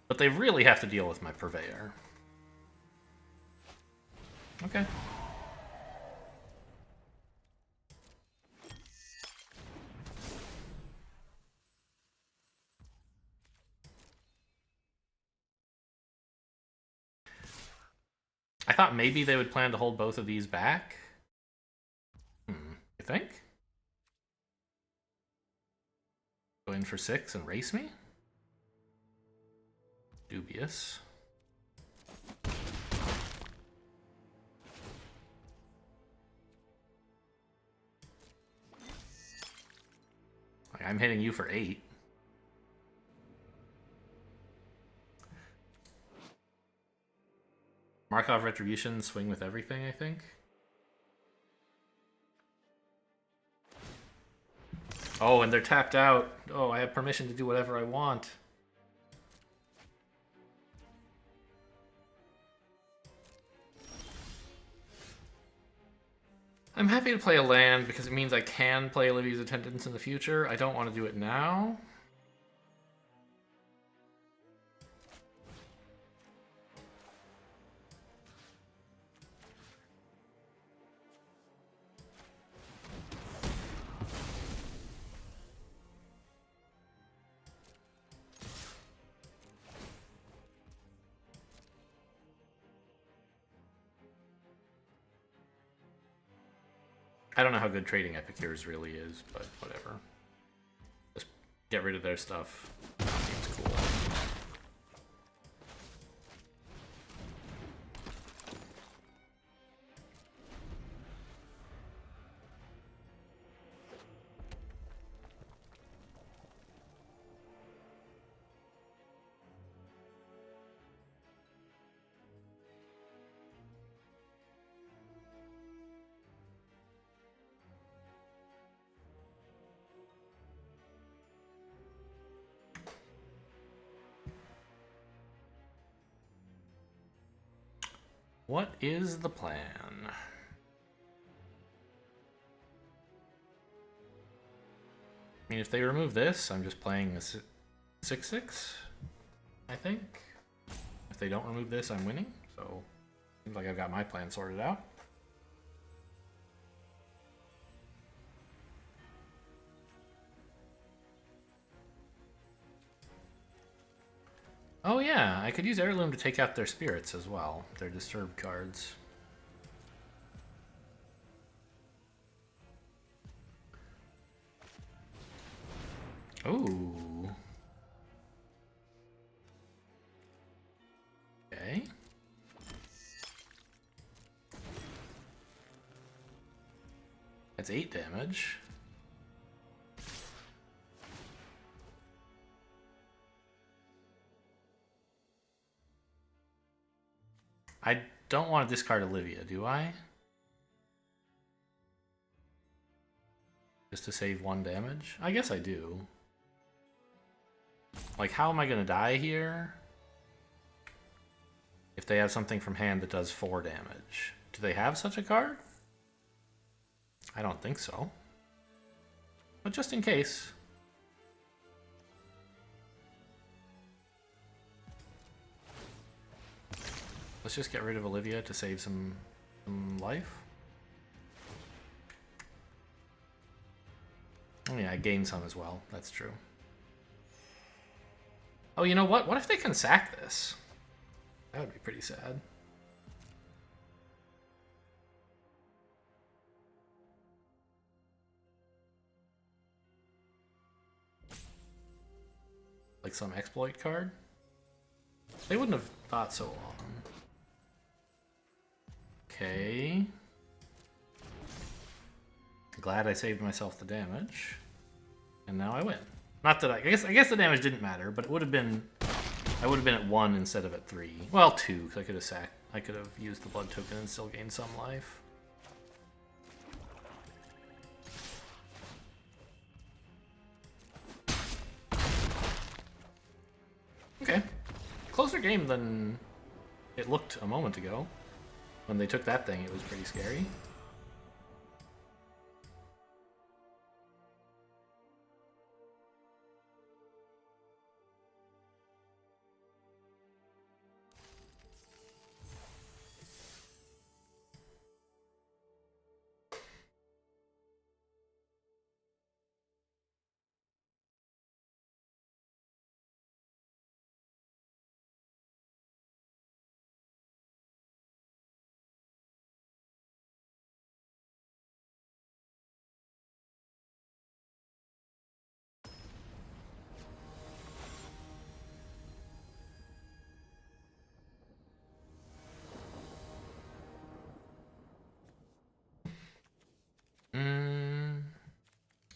But they really have to deal with my Purveyor. Okay. I thought maybe they would plan to hold both of these back. You think? Go in for 6 and race me? Dubious. Like, I'm hitting you for 8. Markov Retribution, swing with everything, I think. Oh, and they're tapped out. Oh, I have permission to do whatever I want. I'm happy to play a land because it means I can play Olivia's Attendants in the future. I don't want to do it now. I don't know how good trading Epicures really is, but whatever. Just get rid of their stuff. Seems cool. What is the plan? I mean, if they remove this, I'm just playing a 6/6, I think. If they don't remove this, I'm winning. So, seems like I've got my plan sorted out. Oh yeah, I could use Heirloom to take out their spirits as well, their disturbed cards. Ooh. Okay. That's 8 damage. I don't want to discard Olivia, do I? Just to save 1 damage? I guess I do. Like, how am I going to die here? If they have something from hand that does 4 damage. Do they have such a card? I don't think so. But just in case. Let's just get rid of Olivia to save some life. Oh yeah, I gained some as well. That's true. Oh, you know what? What if they can sack this? That would be pretty sad. Like some exploit card? They wouldn't have thought so long. Okay. Glad I saved myself the damage. And now I win. Not that I guess the damage didn't matter, but it would have been I would have been at 1 instead of at 3. Well, 2, because I could have used the blood token and still gained some life. Okay. Closer game than it looked a moment ago. When they took that thing, it was pretty scary.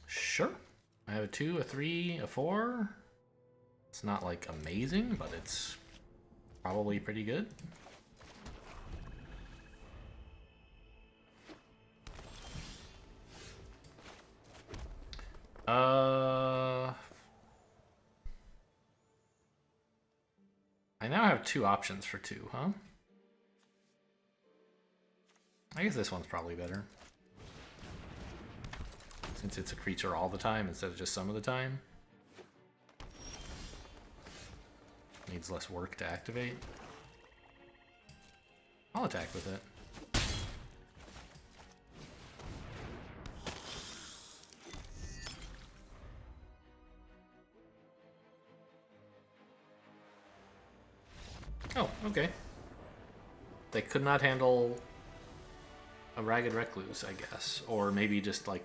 Sure. I have a 2, a 3, a 4. It's not like amazing, but it's probably pretty good. I now have 2 options for 2, huh? I guess this one's probably better. Since it's a creature all the time instead of just some of the time. Needs less work to activate. I'll attack with it. Oh, okay. They could not handle a Ragged Recluse, I guess. Or maybe just, like,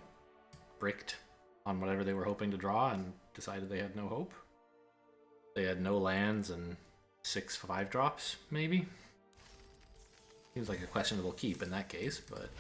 bricked on whatever they were hoping to draw and decided they had no hope. They had no lands and 6 5-drops, maybe? Seems like a questionable keep in that case, but...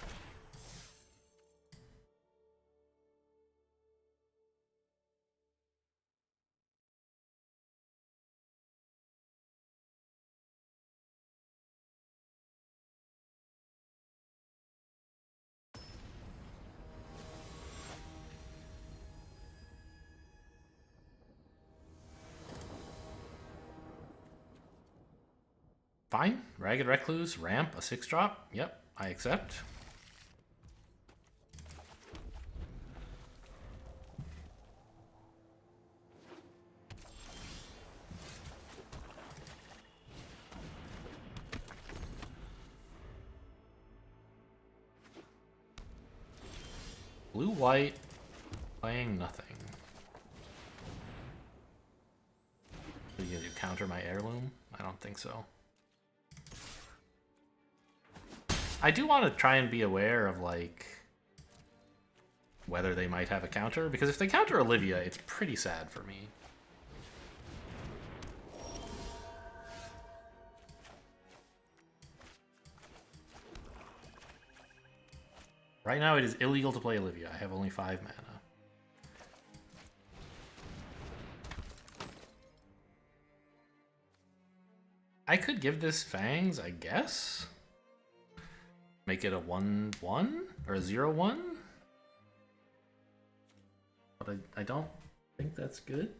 Fine. Ragged Recluse, ramp, a 6-drop. Yep, I accept. Blue-white, playing nothing. Are you gonna counter my heirloom? I don't think so. I do want to try and be aware of, like, whether they might have a counter, because if they counter Olivia, it's pretty sad for me. Right now it is illegal to play Olivia. I have only 5 mana. I could give this Fangs, I guess? Make it a 1/1 or a 0/1? But I don't think that's good.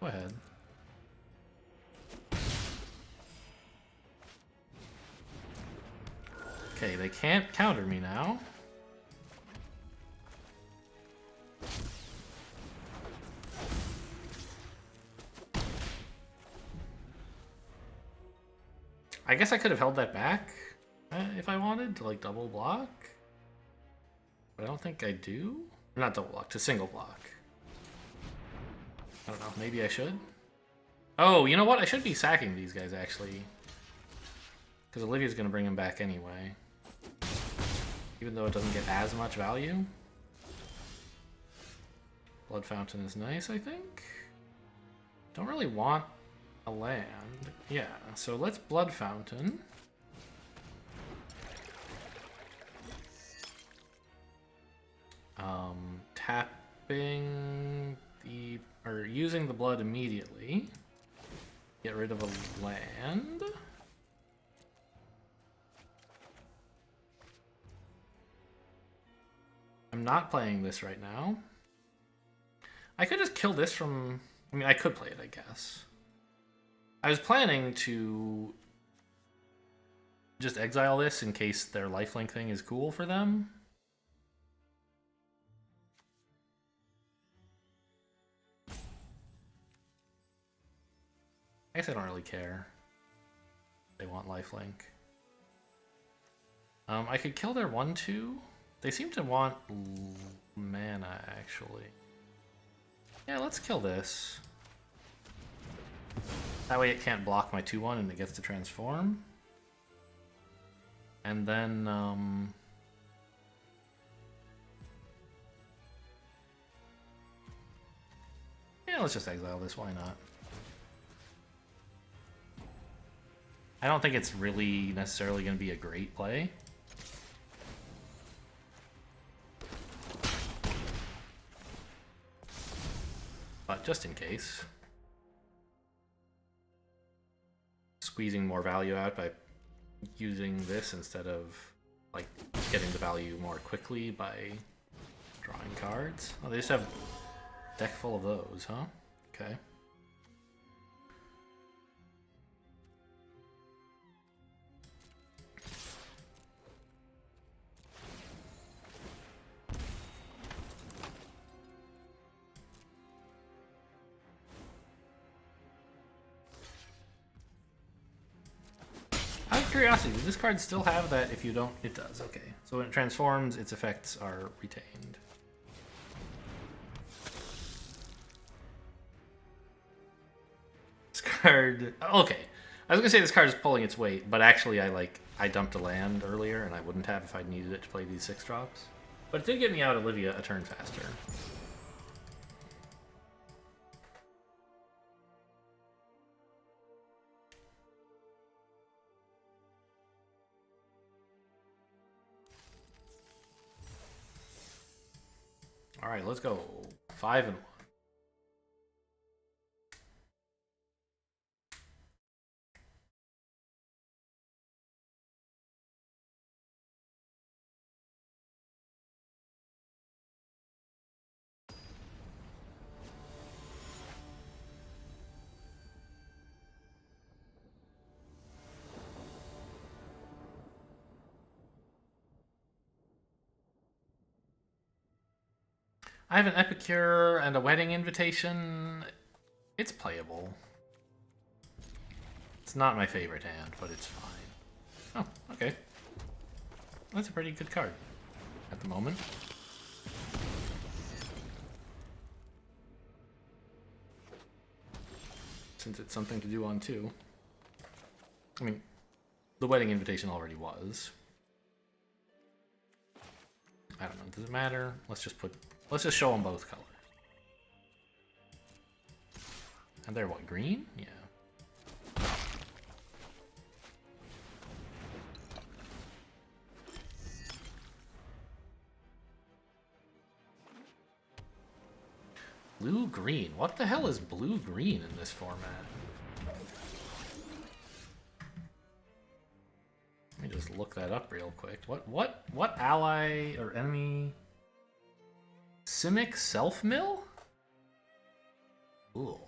Go ahead. Okay, they can't counter me now. I guess I could have held that back if I wanted to, like, double block. But I don't think I do. Not double block, to single block. I don't know, maybe I should? Oh, you know what? I should be sacking these guys, actually. Because Olivia's going to bring him back anyway. Even though it doesn't get as much value. Blood Fountain is nice, I think. Don't really want a land. Yeah, so let's Blood Fountain. Tapping the... or using the blood immediately. Get rid of a land. I'm not playing this right now. I could just kill this from... I mean, I could play it, I guess. I was planning to just exile this in case their lifelink thing is cool for them. I guess I don't really care. They want lifelink. I could kill their 1/2. They seem to want mana, actually. Yeah, let's kill this. That way it can't block my 2/1 and it gets to transform. And then, yeah, let's just exile this, why not? I don't think it's really necessarily going to be a great play. But just in case. Squeezing more value out by using this instead of, like, getting the value more quickly by drawing cards. Oh, they just have a deck full of those, huh? Okay. Out of curiosity, does this card still have that if you don't? It does, okay. So when it transforms, its effects are retained. This card... Okay. I was gonna say this card is pulling its weight, but actually I dumped a land earlier, and I wouldn't have if I'd needed it to play these 6-drops. But it did get me out Olivia a turn faster. All right, let's go. 5-1. I have an Epicure and a Wedding Invitation. It's playable. It's not my favorite hand, but it's fine. Oh, okay. That's a pretty good card at the moment. Since it's something to do on 2. I mean, the Wedding Invitation already was. I don't know, does it matter? Let's just show them both colors. And they're what, green? Yeah. Blue-green? What the hell is blue-green in this format? Let me just look that up real quick. What ally or enemy? Simic Self-Mill? Ooh.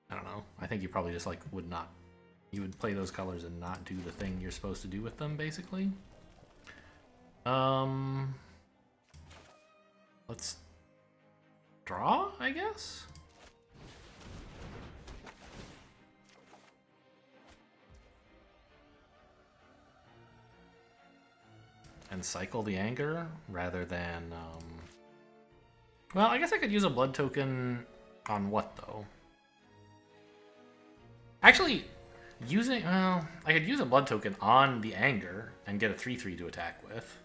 I don't know. I think you probably just, like, would not You would play those colors and not do the thing you're supposed to do with them, basically. Let's draw, I guess? And cycle the anger rather than, well, I guess I could use a blood token on what, though? Actually, I could use a blood token on the anger and get a 3/3 to attack with.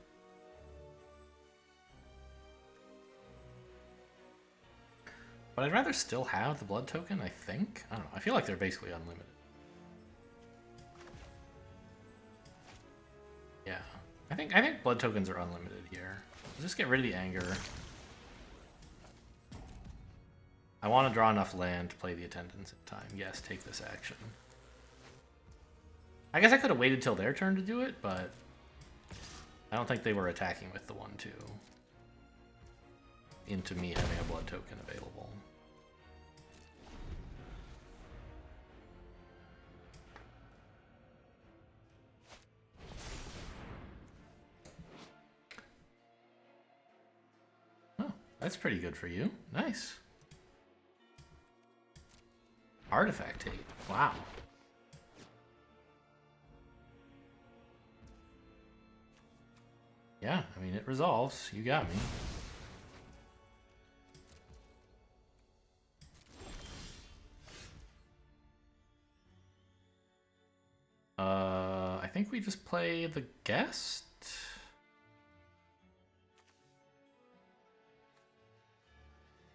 But I'd rather still have the blood token, I think. I don't know, I feel like they're basically unlimited. Yeah. I think blood tokens are unlimited here. Let's just get rid of the anger. I want to draw enough land to play the attendance in time. Yes, take this action. I guess I could have waited till their turn to do it, but I don't think they were attacking with the 1/2 into me having a blood token available. That's pretty good for you. Nice. Artifact hate. Wow. Yeah, I mean, it resolves. You got me. I think we just play the guest.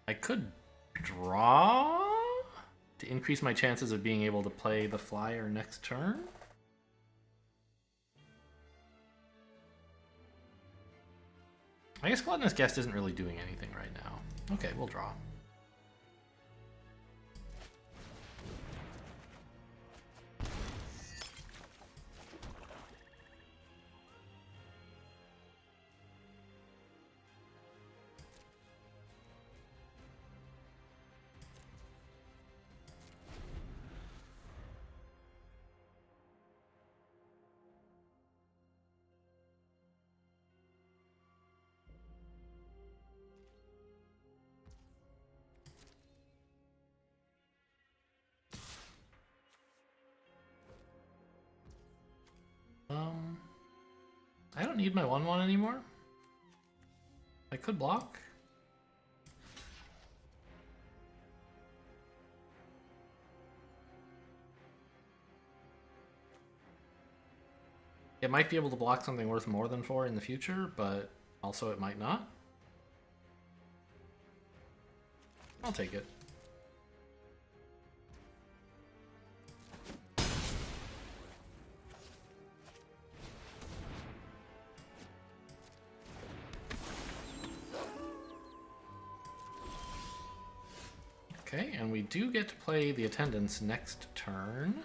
I could draw to increase my chances of being able to play the flyer next turn. I guess Gluttonous Guest isn't really doing anything right now. Okay, we'll draw. I don't need my 1/1 anymore. I could block. It might be able to block something worth more than 4 in the future, but also it might not. I'll take it. Okay, and we do get to play the attendance next turn.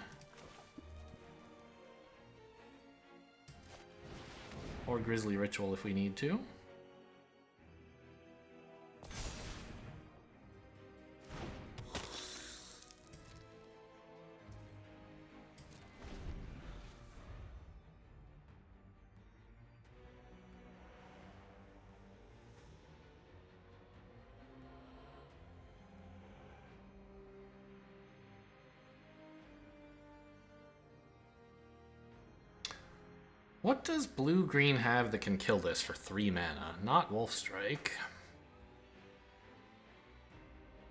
Or Grizzly Ritual if we need to. What does blue-green have that can kill this for 3 mana? Not Wolf Strike.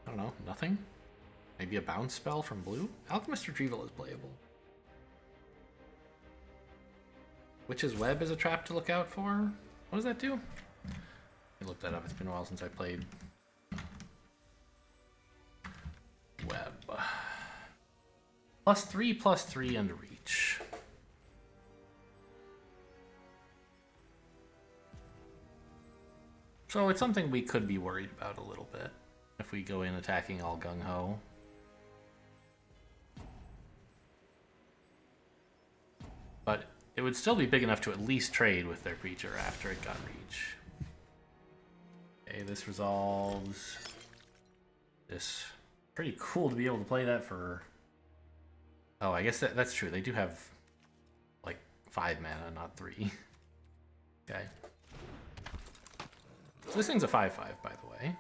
I don't know, nothing? Maybe a bounce spell from blue? Alchemist Retrieval is playable. Witch's Web is a trap to look out for? What does that do? Let me look that up, it's been a while since I played. Web. +3/+3 and reach. So it's something we could be worried about a little bit if we go in attacking all gung-ho. But it would still be big enough to at least trade with their creature after it got reach. Okay, this resolves. This pretty cool to be able to play that for Oh, I guess that's true. They do have like 5 mana, not 3. Okay. So this thing's a 5/5, by the way.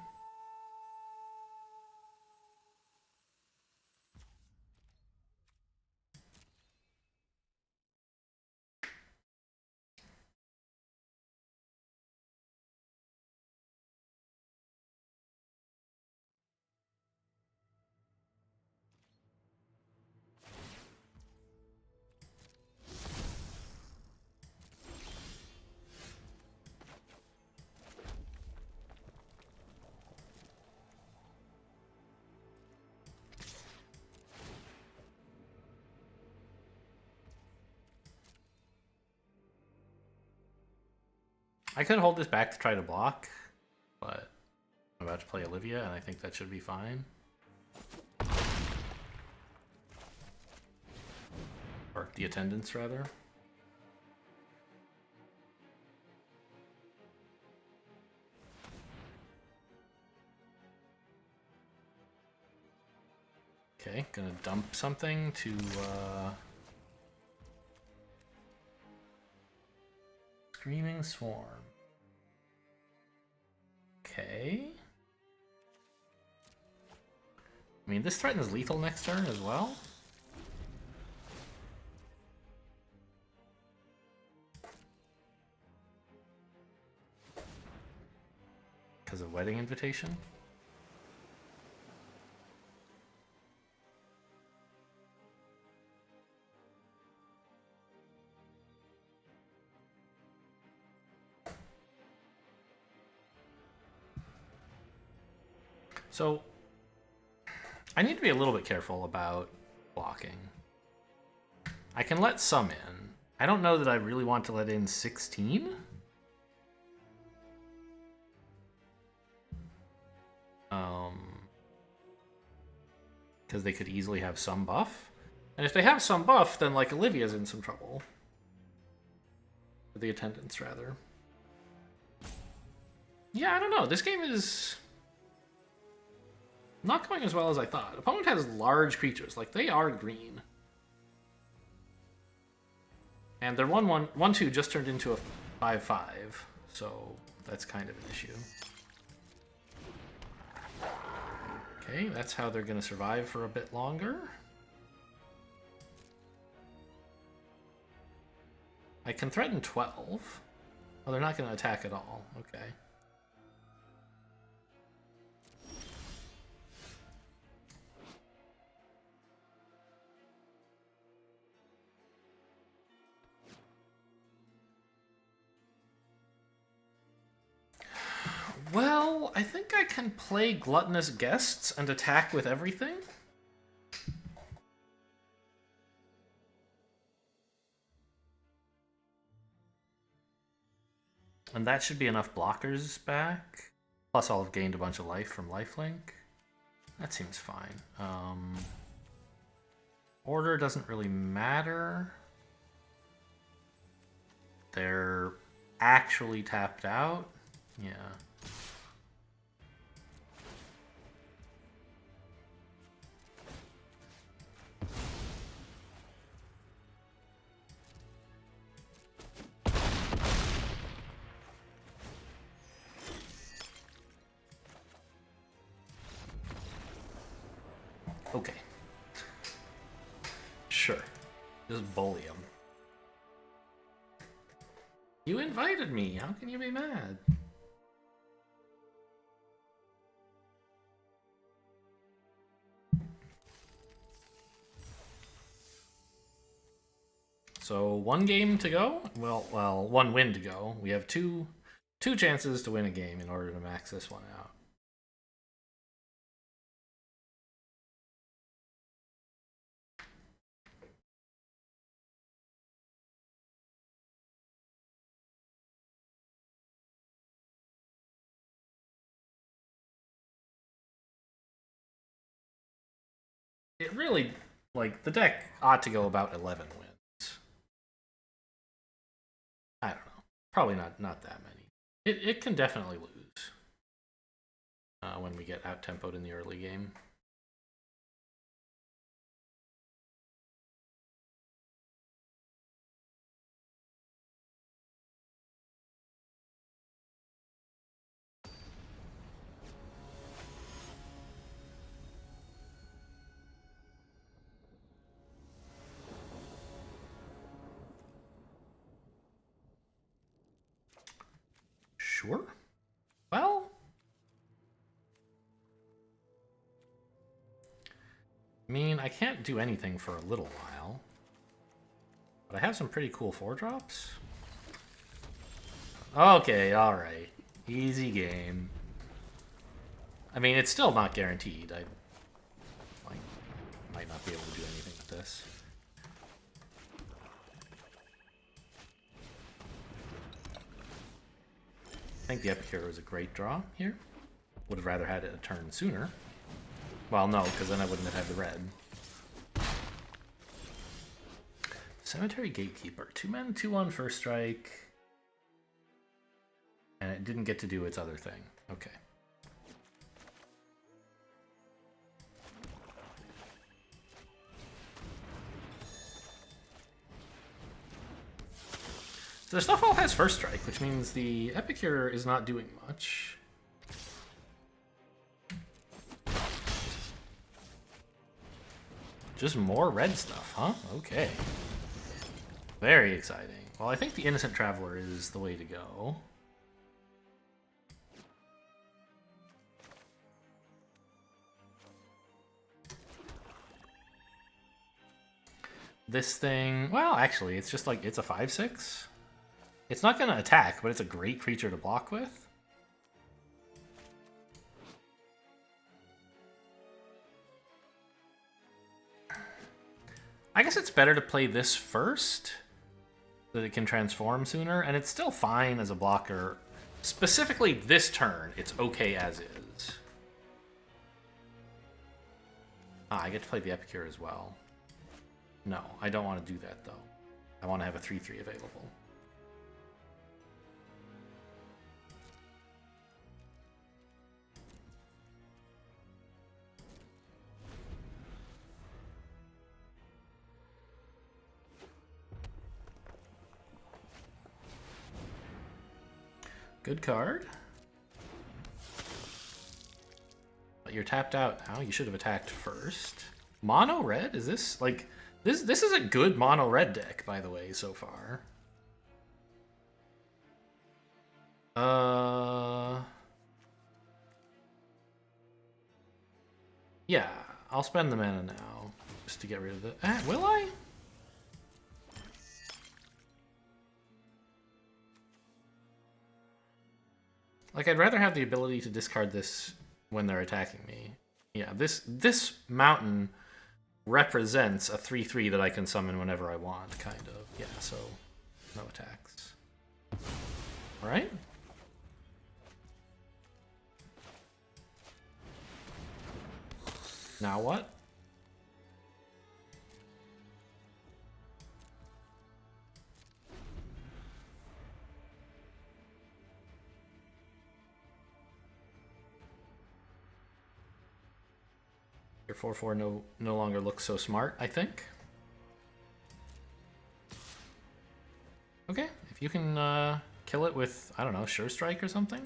I could hold this back to try to block, but I'm about to play Olivia, and I think that should be fine. Or the attendance, rather. Okay, gonna dump something to Screaming Swarm. Okay. I mean, this threatens lethal next turn as well. Because of Wedding Invitation. So, I need to be a little bit careful about blocking. I can let some in. I don't know that I really want to let in 16. Because they could easily have some buff. And if they have some buff, then like Olivia's in some trouble. The attendance, rather. Yeah, I don't know. This game is not going as well as I thought. Opponent has large creatures. Like, they are green. And their 1/1/1/2 just turned into a 5/5. So that's kind of an issue. Okay, that's how they're going to survive for a bit longer. I can threaten 12. Oh, they're not going to attack at all. Okay. Well, I think I can play Gluttonous Guests and attack with everything. And that should be enough blockers back. Plus I'll have gained a bunch of life from lifelink. That seems fine. Order doesn't really matter. They're actually tapped out. Yeah. Okay. Sure. Just bully him. You invited me. How can you be mad? So 1 game to go. Well, 1 win to go. We have two chances to win a game in order to max this one out. It really, like, the deck ought to go about 11 wins. I don't know. Probably not that many. It can definitely lose when we get out-tempoed in the early game. Sure. Well, I mean, I can't do anything for a little while. But I have some pretty cool 4-drops. Okay, alright. Easy game. I mean, it's still not guaranteed. I might not be able to do anything with this. I think the Epicure was a great draw here. Would have rather had it a turn sooner. Well, no, because then I wouldn't have had the red. Cemetery Gatekeeper. 2 men, 2/1 first strike. And it didn't get to do its other thing. Okay. So the stuff all has first strike, which means the Epicure is not doing much. Just more red stuff, huh? Okay. Very exciting. Well, I think the Innocent Traveler is the way to go. This thing, well, actually, it's just like, it's a 5/6. It's not going to attack, but it's a great creature to block with. I guess it's better to play this first, so that it can transform sooner, and it's still fine as a blocker. Specifically this turn, it's okay as is. Ah, I get to play the Epicure as well. No, I don't want to do that, though. I want to have a 3/3 available. Good card. But you're tapped out now. You should have attacked first. Mono red? Is this like this is a good mono red deck, by the way, so far. Yeah, I'll spend the mana now just to get rid of it. Will I? Like, I'd rather have the ability to discard this when they're attacking me. Yeah, this mountain represents a 3/3 that I can summon whenever I want, kind of. Yeah, so no attacks. Alright. Now what? Your 4/4 no longer looks so smart, I think. Okay, if you can kill it with, I don't know, Sure Strike or something,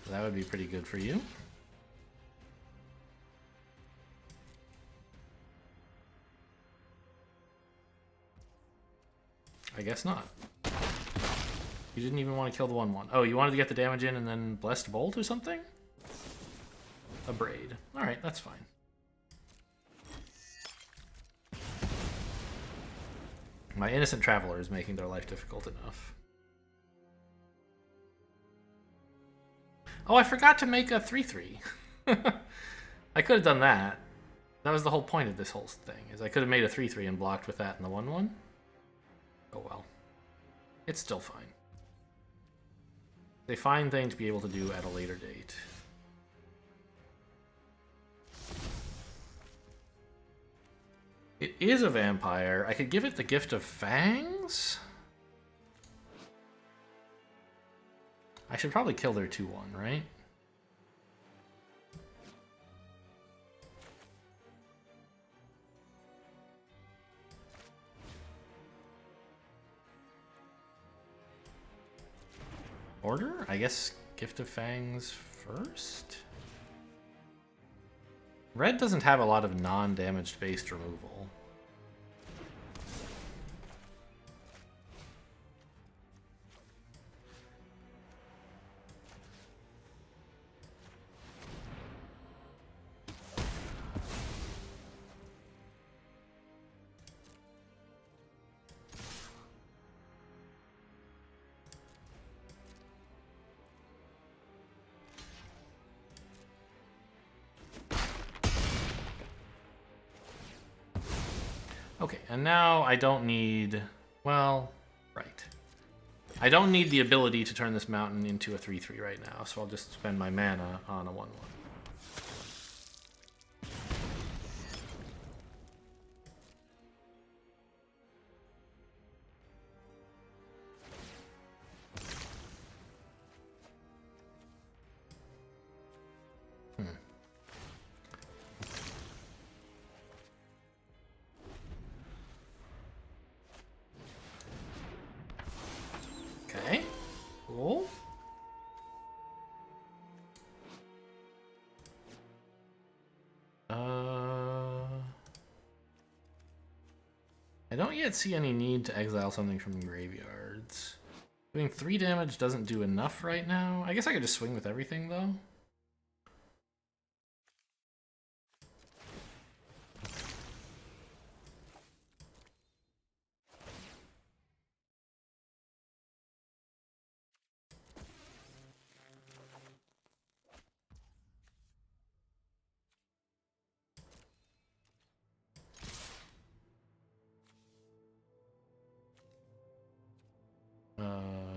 that would be pretty good for you. I guess not. You didn't even want to kill the 1/1. Oh, you wanted to get the damage in and then Blessed Bolt or something? A Braid. Alright, that's fine. My Innocent Traveler is making their life difficult enough. Oh, I forgot to make a 3/3. I could have done that. That was the whole point of this whole thing, is I could have made a 3/3 and blocked with that in the 1/1. Oh well. It's still fine. It's a fine thing to be able to do at a later date. It is a vampire. I could give it the Gift of Fangs? I should probably kill their 2/1, right? Order? I guess Gift of Fangs first? Red doesn't have a lot of non-damaged based removal. Okay, and now I don't need... Well, right. I don't need the ability to turn this mountain into a 3/3 right now, so I'll just spend my mana on a 1/1. Okay, cool. I don't yet see any need to exile something from graveyards. Doing 3 damage doesn't do enough right now. I guess I could just swing with everything, though.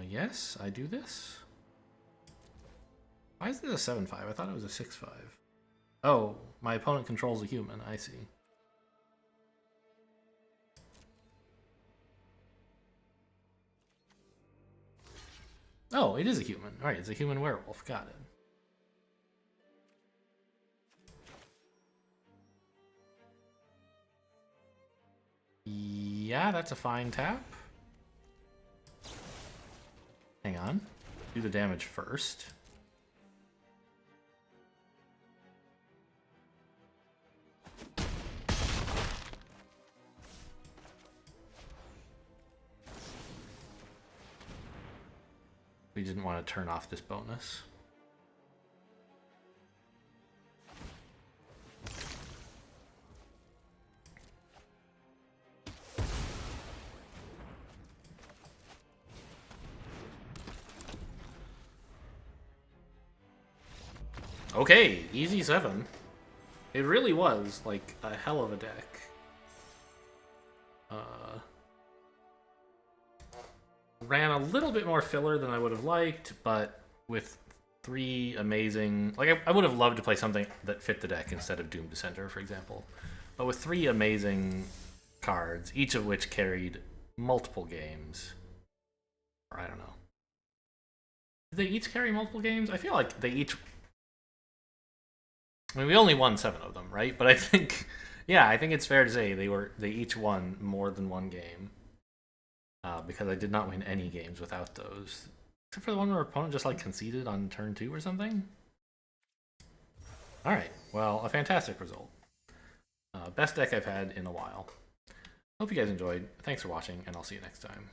Yes, I do this. Why is it a 7/5? I thought it was a 6/5. Oh, my opponent controls a human. I see. Oh, it is a human. All right, it's a human werewolf. Got it. Yeah, that's a fine tap. Hang on. Do the damage first. We didn't want to turn off this bonus. Okay, easy 7. It really was, like, a hell of a deck. Ran a little bit more filler than I would have liked, but with 3 amazing... Like, I would have loved to play something that fit the deck instead of Doom Dissenter, for example. But with 3 amazing cards, each of which carried multiple games. Or I don't know. Did they each carry multiple games? I feel like they each... I mean, we only won 7 of them, right? But I think... Yeah, I think it's fair to say they each won more than 1 game. Because I did not win any games without those. Except for the one where our opponent just like conceded on turn 2 or something. Alright, well, a fantastic result. Best deck I've had in a while. Hope you guys enjoyed. Thanks for watching, and I'll see you next time.